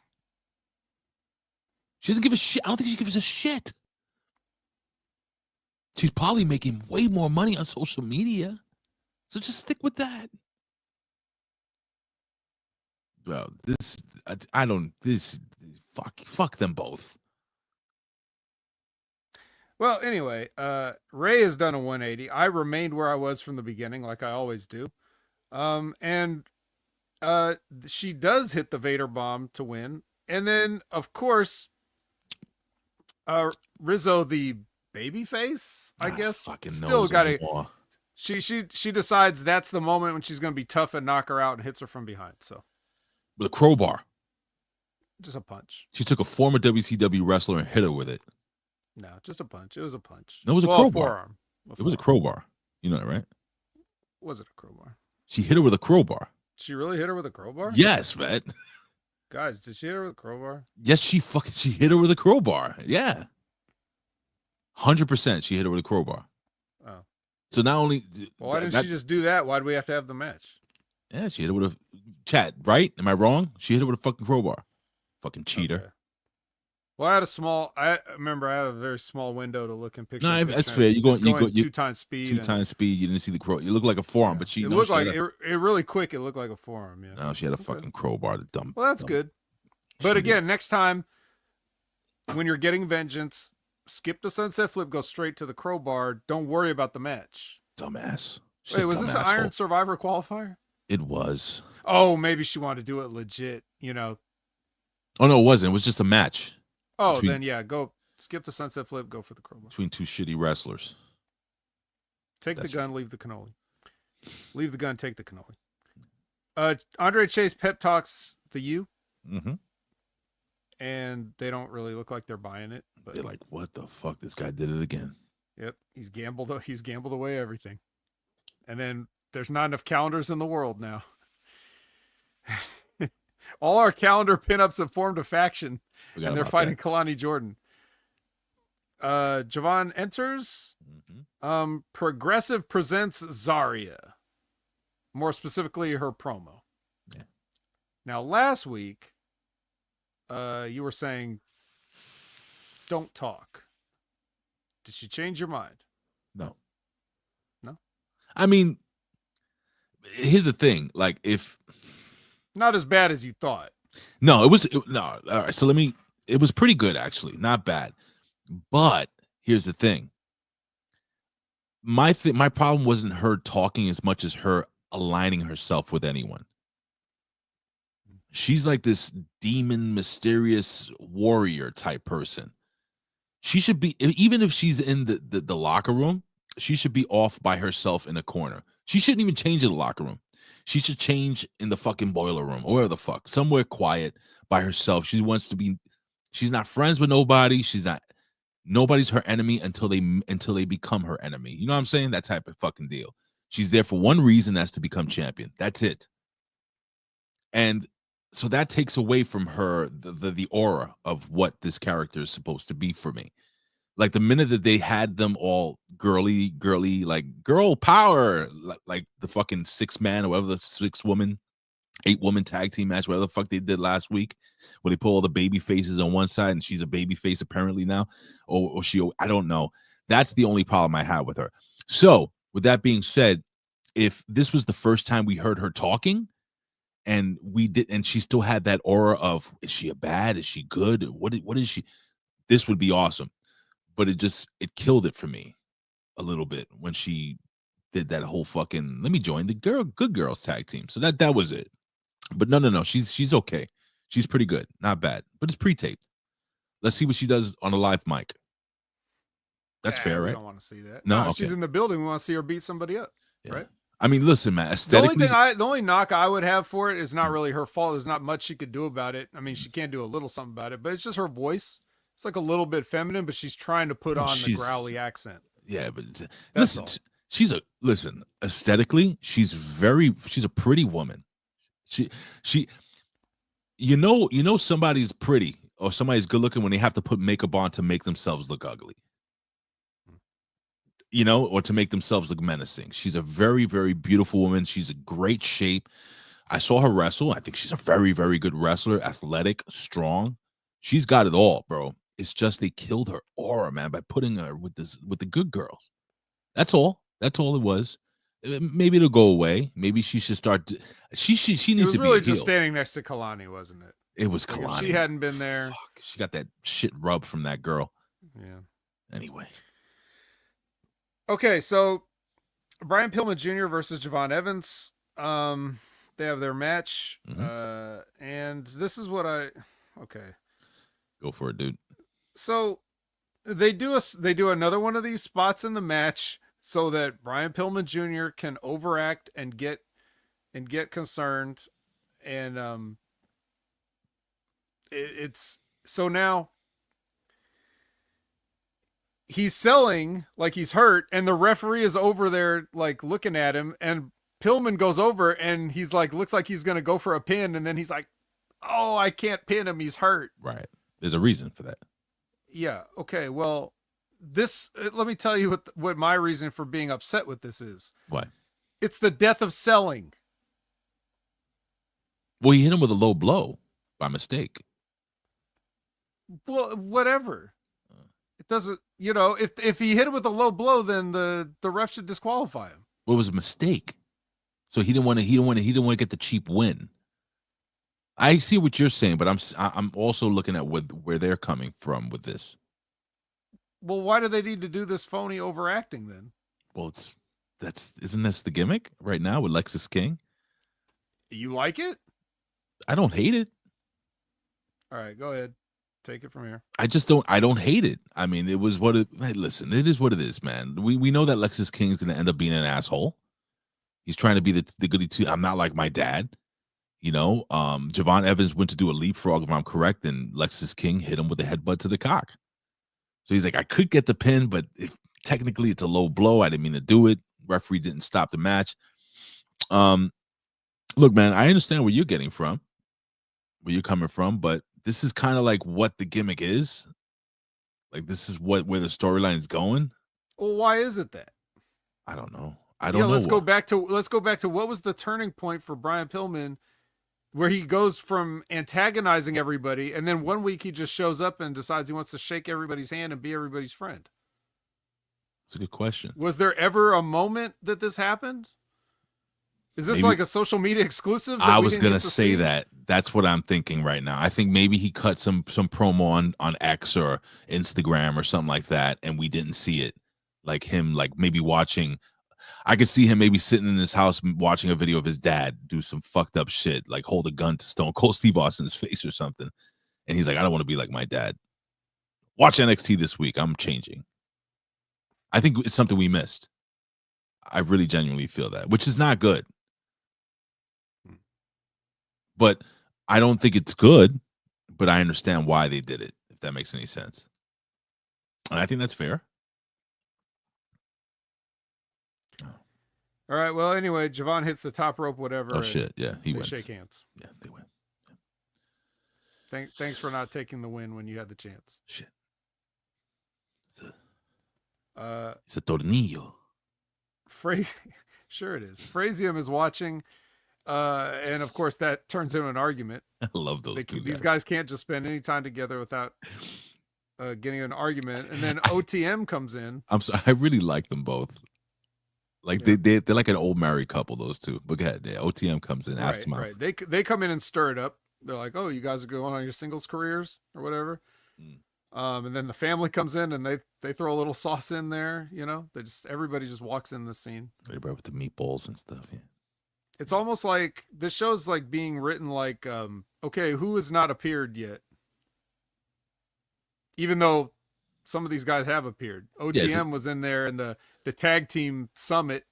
She doesn't give a shit. I don't think she gives a shit. She's probably making way more money on social media. So just stick with that. Bro, fuck them both. Well, anyway, Ray has done a 180. I remained where I was from the beginning, like I always do. And she does hit the Vader bomb to win. And then, of course, Rizzo, the babyface, I guess, still got it. She decides that's the moment when she's going to be tough and knock her out and hits her from behind. So with a crowbar, just a punch. She took a former WCW wrestler and hit her with it. No, just a punch. It was a punch. It was a crowbar. Forearm. It was a crowbar. You know that, right? Was it a crowbar? She hit her with a crowbar. She really hit her with a crowbar? Yes, man. Guys, did she hit her with a crowbar? Yes, she hit her with a crowbar. Yeah. 100% she hit her with a crowbar. Oh. So not only... Well, why didn't she just do that? Why do we have to have the match? Yeah, she hit her with a... Chat, right? Am I wrong? She hit her with a fucking crowbar. Fucking cheater. Okay. Well, I remember I had a very small window to look in pictures. No, that's fair. You go 2 times speed. 2 times speed. You didn't see the crow. You look like a forearm, but she... It looked like... It really quick, it looked like a forearm, yeah. No, she had a fucking crowbar to dump. Well, that's good. But again, next time, when you're getting vengeance, skip the sunset flip, go straight to the crowbar. Don't worry about the match. Dumbass. Wait, was this an Iron Survivor qualifier? It was. Oh, maybe she wanted to do it legit, you know. Oh, no, it wasn't. It was just a match. Oh, then yeah, go skip the sunset flip, go for the crowbar. Between 2 shitty wrestlers. Take the gun, leave the cannoli. Leave the gun, take the cannoli. Andre Chase pep talks the U. Mm-hmm. And they don't really look like they're buying it. But they're like, what the fuck? This guy did it again. Yep. He's gambled away everything. And then there's not enough calendars in the world now. All our calendar pinups have formed a faction. And they're fighting Kelani Jordan. Javon enters. Mm-hmm. Progressive presents Zarya. More specifically, her promo. Yeah. Now, last week, you were saying, don't talk. Did she change your mind? No. No? I mean, here's the thing. Like, if... Not as bad as you thought. No, no. All right, so it was pretty good, actually. Not bad. But here's the thing. My problem wasn't her talking as much as her aligning herself with anyone. She's like this demon, mysterious warrior type person. She should be, even if she's in the locker room, she should be off by herself in a corner. She shouldn't even change in the locker room. She should change in the fucking boiler room or wherever the fuck, somewhere quiet by herself. She wants to be, she's not friends with nobody. Nobody's her enemy until they become her enemy. You know what I'm saying? That type of fucking deal. She's there for one reason, that's to become champion. That's it. And so that takes away from her the aura of what this character is supposed to be for me. Like the minute that they had them all girly, like girl power, like the fucking 6-man or whatever, the 6-woman, 8-woman tag team match, whatever the fuck they did last week, where they put all the baby faces on one side and she's a baby face apparently now, or she, I don't know. That's the only problem I have with her. So with that being said, if this was the first time we heard her talking, and she still had that aura of, is she a bad? Is she good? What is she? This would be awesome. But it killed it for me a little bit when she did that whole fucking, let me join the good girls tag team. So that was it. But no, she's okay. She's pretty good, not bad. But it's pre-taped. Let's see what she does on a live mic. That's fair, right? We don't want to see that. No, if okay. she's in the building, we want to see her beat somebody up, right? I mean, listen, man. Aesthetically, the only knock I would have for it is not really her fault. There's not much she could do about it. I mean, she can do a little something about it, but it's just her voice. It's like a little bit feminine, but she's trying to put on the growly accent. Yeah, but listen, aesthetically, she's a pretty woman. She, you know, somebody's pretty or somebody's good looking when they have to put makeup on to make themselves look ugly. You know, or to make themselves look menacing. She's a very, very beautiful woman. She's in great shape. I saw her wrestle. I think she's a very, very good wrestler, athletic, strong. She's got it all, bro. It's just they killed her aura, man, by putting her with the good girls. That's all. That's all it was. Maybe it'll go away. Maybe she should start. She needs to be. It was really just standing next to Kelani, wasn't it? It was Kelani. If she hadn't been there. Fuck, she got that shit rub from that girl. Yeah. Anyway. Okay, so Brian Pillman Jr. versus Javon Evans. They have their match. Mm-hmm. And this is what okay. Go for it, dude. So they do another one of these spots in the match so that Brian Pillman Jr. can overact and get concerned. And it's so now he's selling like he's hurt, and the referee is over there like looking at him, and Pillman goes over and he's like, looks like he's gonna go for a pin, and then he's like, oh, I can't pin him, he's hurt. Right. There's a reason for that. Yeah. Okay. Well, let me tell you what my reason for being upset with this is. What? It's the death of selling. Well, he hit him with a low blow by mistake. Well, whatever. It doesn't, if he hit him with a low blow, then the ref should disqualify him. Well, it was a mistake. So he didn't want to get the cheap win. I see what you're saying, but I'm also looking at where they're coming from with this. Well, why do they need to do this phony overacting then? Well, isn't this the gimmick right now with Lexis King? You like it? I don't hate it. All right, go ahead. Take it from here. I don't hate it. I mean, it was listen, it is what it is, man. We know that Lexis King is going to end up being an asshole. He's trying to be the goody two. I'm not like my dad. Javon Evans went to do a leapfrog, if I'm correct, and Lexis King hit him with a headbutt to the cock. So he's like, I could get the pin, but technically it's a low blow. I didn't mean to do it. Referee didn't stop the match. Look, man, I understand where you're getting from, where you're coming from, but this is kind of like what the gimmick is. Like this is where the storyline is going. Well, why is it that? I don't know. I don't know. Let's go back to what was the turning point for Brian Pillman, where he goes from antagonizing everybody, and then one week he just shows up and decides he wants to shake everybody's hand and be everybody's friend. That's a good question. Was there ever a moment that this happened? Is this like a social media exclusive? I was gonna say that. That's what I'm thinking right now. I think maybe he cut some promo on X or Instagram or something like that, and we didn't see it. Like him, like maybe watching. I could see him maybe sitting in his house watching a video of his dad do some fucked up shit, like hold a gun to Stone Cold Steve Austin's face or something, and he's like, I don't want to be like my dad. Watch NXT this week. I'm changing. I think it's something we missed. I really genuinely feel that, which is not good. But I don't think it's good, but I understand why they did it, if that makes any sense. And I think that's fair. All right. Well, anyway, Javon hits the top rope, whatever. Oh, shit. Yeah, he wins. Shake hands. Yeah, they win. Thanks for not taking the win when you had the chance. Shit. It's a tornillo. Sure it is. Phrazium is watching. And of course that turns into an argument. I love those two guys. These guys can't just spend any time together without getting an argument. And then OTM comes in. I'm sorry, I really like them both. Like they're like an old married couple, those two. But go ahead. Yeah, OTM comes in, asks them out. Right. They come in and stir it up. They're like, oh, you guys are going on your singles careers or whatever. And then the family comes in and they throw a little sauce in there, you know. Everybody just walks in this scene. Everybody with the meatballs and stuff, yeah. It's almost like this show's like being written like, okay, who has not appeared yet? Even though some of these guys have appeared. OTM was in there in the tag team summit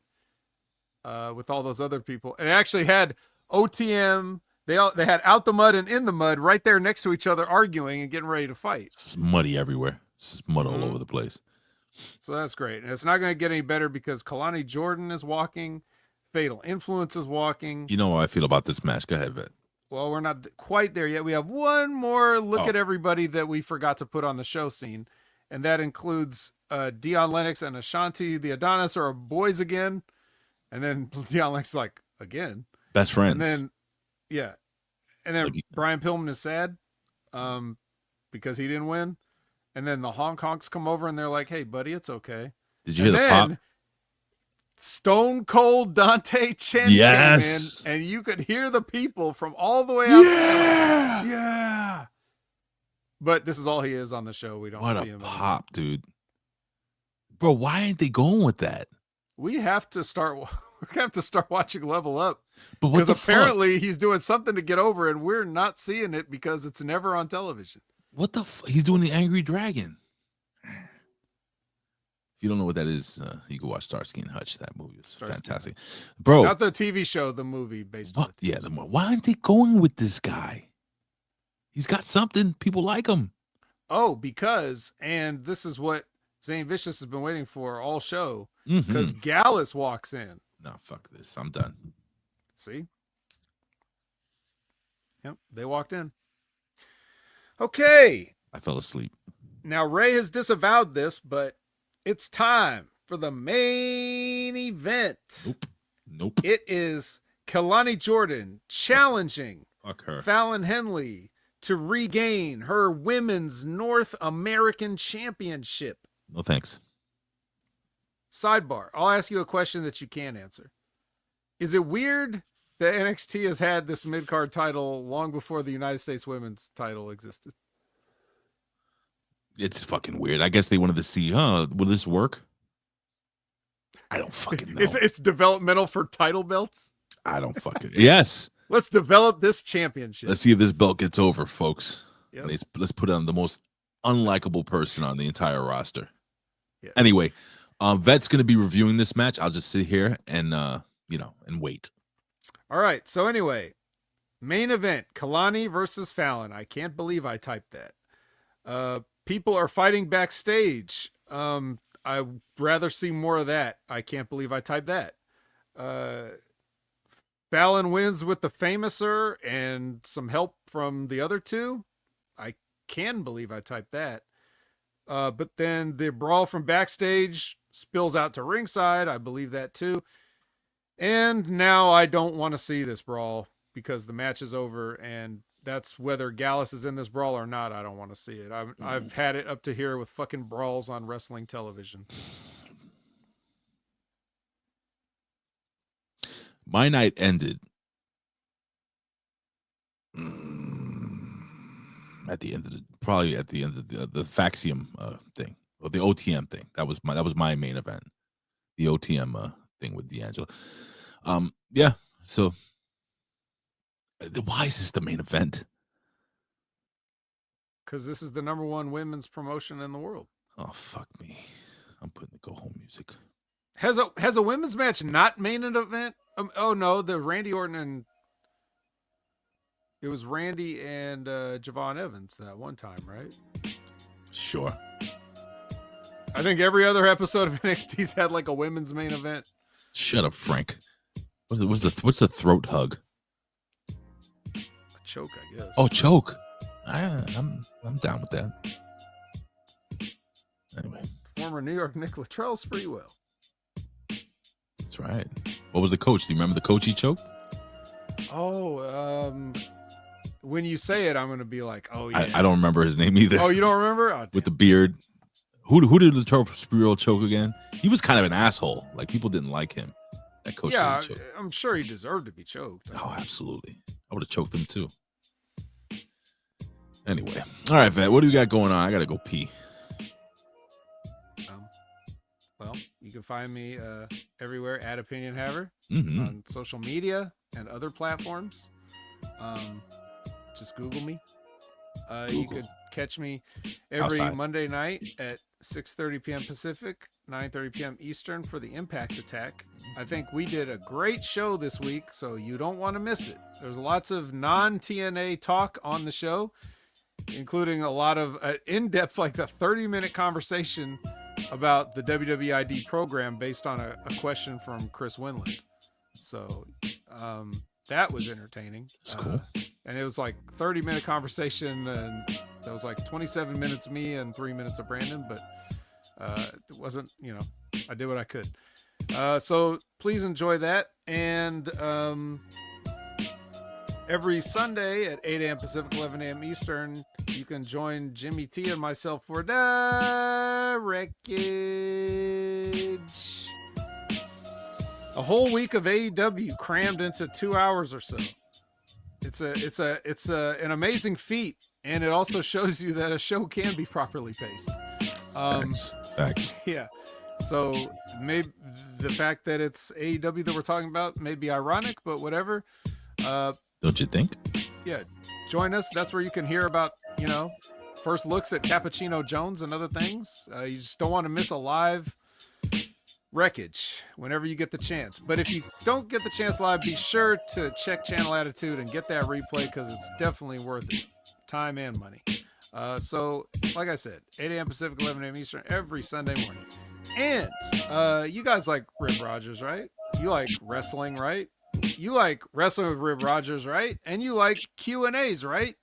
with all those other people. And it actually had OTM. They had Out the Mud and In the Mud right there next to each other arguing and getting ready to fight. It's muddy everywhere. It's mud all over the place. So that's great. And it's not going to get any better because Kelani Jordan is walking. Fatal Influence is walking. You know how I feel about this match. Go ahead, Vet. Well, we're not quite there yet. We have one more look at everybody that we forgot to put on the show scene. And that includes Dion Lennox and Ashanti. The Adonis are boys again. And then Dion Lennox is like, again? Best friends. And then, yeah. And then Brian Pillman is sad because he didn't win. And then the Honks come over and they're like, hey, buddy, it's okay. Did you hear the pop? Stone Cold Dante Chen came in, and you could hear the people from all the way out. Yeah. But this is all he is on the show. We don't see him. What a pop, dude. Bro, why aren't they going with that? We have to start watching Level Up. But what because apparently he's doing something to get over, and we're not seeing it because it's never on television. What the he's doing the Angry Dragon. If you don't know what that is, you can watch Starsky and Hutch. That movie was fantastic. Bro. Not the TV show, the movie based on it. Yeah, why aren't they going with this guy? He's got something. People like him. Oh, because, and this is what Zane Vicious has been waiting for all show, because Gallus walks in. No, fuck this. I'm done. See? Yep, they walked in. Okay. I fell asleep. Now, Ray has disavowed this, but it's time for the main event. Nope. It is Kelani Jordan challenging Fallon Henley to regain her Women's North American Championship. No thanks. Sidebar. I'll ask you a question that you can't answer. Is it weird that NXT has had this mid-card title long before the United States Women's title existed? It's fucking weird. I guess they wanted to see, will this work? I don't fucking know. It's developmental for title belts? I don't fucking... Yes. Let's develop this championship. Let's see if this belt gets over, folks. Yep. Let's put on the most unlikable person on the entire roster. Yes. Anyway, Vet's going to be reviewing this match. I'll just sit here and, and wait. All right. So anyway, main event, Kelani versus Fallon. I can't believe I typed that. People are fighting backstage. I'd rather see more of that. I can't believe I typed that. Fallon wins with the Famouser and some help from the other two. I can believe I typed that. But then the brawl from backstage spills out to ringside. I believe that too. And now I don't want to see this brawl because the match is over, and that's whether Gallus is in this brawl or not. I don't want to see it. I've had it up to here with fucking brawls on wrestling television. My night ended at the end of the Faxium thing, or the OTM thing. That was my main event, the OTM thing with D'Angelo. Yeah. So why is this the main event? Because this is the #1 women's promotion in the world. Oh, fuck me. I'm putting the go home music. Has a women's match not main event? Oh no, the Randy Orton and it was Randy and Javon Evans that one time, right? Sure. I think every other episode of NXT's had like a women's main event. Shut up, Frank. What's the throat hug? A choke, I guess. Oh, choke. I'm down with that. Anyway. Former New York Nick Luttrell Sprewell. That's right. What was the coach? Do you remember the coach he choked? Oh, when you say it, I'm going to be like, oh, yeah. I don't remember his name either. Oh, you don't remember? Oh, with the beard. Who did Luttrell Sprewell choke again? He was kind of an asshole. Like, people didn't like him. That coach. Yeah, I'm sure he deserved to be choked. Oh, absolutely. I would have choked him too. Anyway. All right, Vet. What do you got going on? I got to go pee. Well, you can find me everywhere at Opinion Haver on social media and other platforms. Just Google me. You could catch me every Outside. Monday night at 6:30 p.m. Pacific, 9:30 p.m. Eastern for the Impact Attack. I think we did a great show this week, so you don't want to miss it. There's lots of non-TNA talk on the show, including a lot of in-depth, like the 30-minute conversation about the WWID program based on a question from Chris Winland. So that was entertaining. That's cool. And it was like 30-minute conversation, and that was like 27 minutes of me and 3 minutes of Brandon, but it wasn't, I did what I could. So please enjoy that. And every Sunday at 8 a.m. Pacific, 11 a.m. Eastern, you can join Jimmy T and myself for the Wreckage. A whole week of AEW crammed into 2 hours or so. It's an amazing feat, and it also shows you that a show can be properly paced. Facts. Yeah. So maybe the fact that it's AEW that we're talking about may be ironic, but whatever. Don't you think? Yeah. Join us. That's where you can hear about, first looks at Cappuccino Jones and other things. You just don't want to miss a live Wreckage whenever you get the chance. But if you don't get the chance live, be sure to check Channel Attitude and get that replay, because it's definitely worth it. Time and money. So, like I said, 8 a.m. Pacific, 11 a.m. Eastern, every Sunday morning. And you guys like Rib Rogers, right? You like wrestling, right? You like wrestling with Rib Rogers, right? And you like Q&As, right?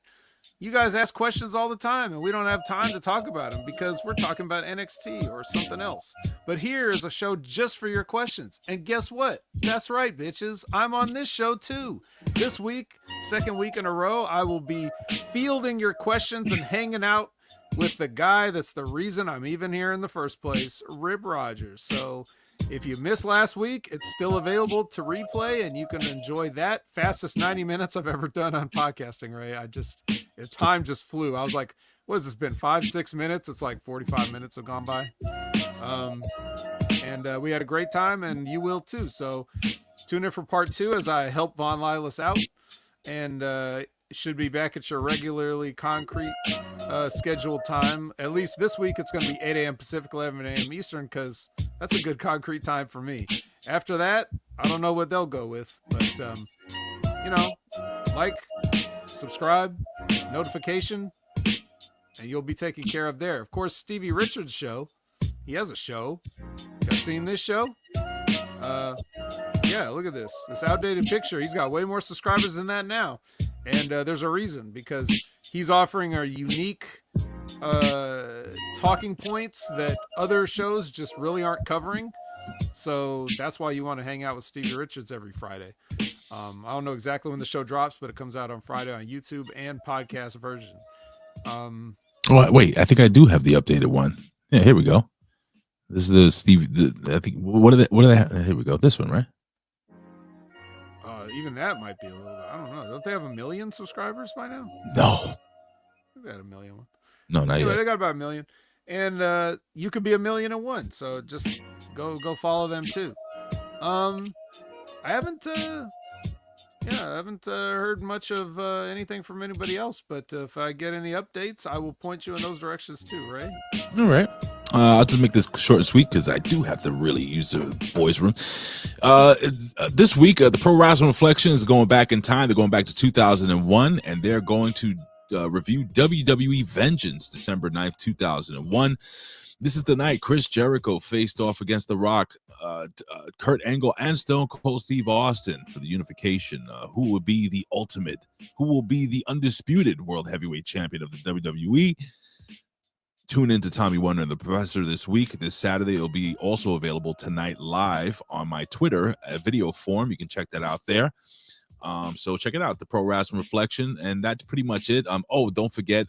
You guys ask questions all the time, and we don't have time to talk about them because we're talking about NXT or something else. But here is a show just for your questions. And guess what? That's right, bitches. I'm on this show too. This week, second week in a row, I will be fielding your questions and hanging out with the guy that's the reason I'm even here in the first place, Rib Rogers. So if you missed last week, it's still available to replay, and you can enjoy that. Fastest 90 minutes I've ever done on podcasting, Ray. Time just flew. I was like, what has this been, 5-6 minutes? It's like 45 minutes have gone by. And we had a great time, and you will too. So tune in for part 2 as I help Von Lilas out, and should be back at your regularly concrete scheduled time. At least this week it's going to be 8 a.m. Pacific, 11 a.m. Eastern, because that's a good concrete time for me. After that, I don't know what they'll go with, but like, subscribe, notification, and you'll be taken care of there. Of course, Stevie Richards' show, he has a show. You guys seen this show? Yeah, look at this outdated picture. He's got way more subscribers than that now. And there's a reason, because he's offering a unique talking points that other shows just really aren't covering. So that's why you want to hang out with Stevie Richards every Friday. I don't know exactly when the show drops, but it comes out on Friday on YouTube and podcast version. Wait, I think I do have the updated one. Yeah, here we go. This is the Steve. I think what are they? Here we go. This one, right? Even that might be a little bit. I don't know. Don't they have 1 million subscribers by now? No. They had 1 million. No, not anyway, yet. They got about 1 million, and you could be 1,000,001. So just go follow them too. I haven't heard much of anything from anybody else, but if I get any updates, I will point you in those directions too, right? All right. I'll just make this short and sweet because I do have to really use the boys' room. This week, the Pro Wrestling Reflection is going back in time. They're going back to 2001, and they're going to review WWE Vengeance, December 9th, 2001. This is the night Chris Jericho faced off against The Rock, Kurt Angle, and Stone Cold Steve Austin for the unification. Who will be the ultimate? Who will be the undisputed World Heavyweight Champion of the WWE? Tune into Tommy Wonder and the Professor this week. This Saturday, it'll be also available tonight live on my Twitter, a video form. You can check that out there. So check it out, the Pro Wrestling Reflection, and that's pretty much it. Oh, don't forget,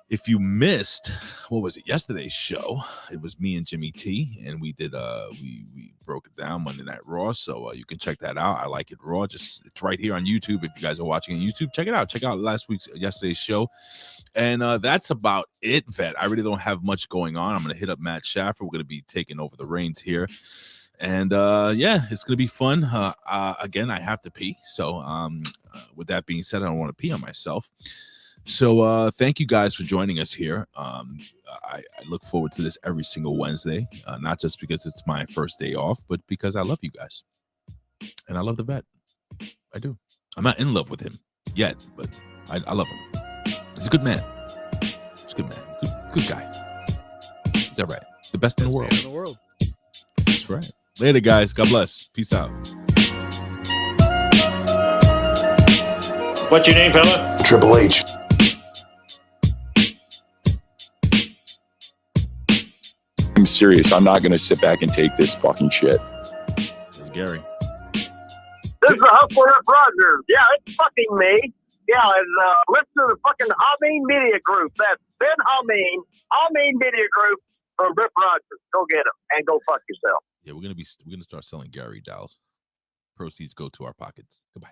if you missed, what was it, yesterday's show, it was me and Jimmy T, and we did we broke it down Monday Night Raw, so you can check that out. I Like It Raw. It's right here on YouTube. If you guys are watching on YouTube, check it out. Check out yesterday's show. And that's about it, Vet. I really don't have much going on. I'm gonna hit up Matt Schaffer. We're gonna be taking over the reins here. And yeah, it's gonna be fun. Again, I have to pee. So with that being said, I don't want to pee on myself. So thank you guys for joining us here. I look forward to this every single Wednesday, not just because it's my first day off, but because I love you guys. And I love the Vet. I do. I'm not in love with him yet, but I love him. He's a good man. He's a good man. Good guy. Is that right? The best in the world. Best man in the world. That's right. Later, guys. God bless. Peace out. What's your name, fella? Triple H. I'm serious. I'm not going to sit back and take this fucking shit. That's Gary. This is the Hustler Rep Rogers. Yeah, it's fucking me. Yeah, and listen to the fucking Hameen Media Group. That's Ben Hameen Media Group from Rip Rogers. Go get him and go fuck yourself. Yeah, we're gonna start selling Gary dolls. Proceeds go to our pockets. Goodbye.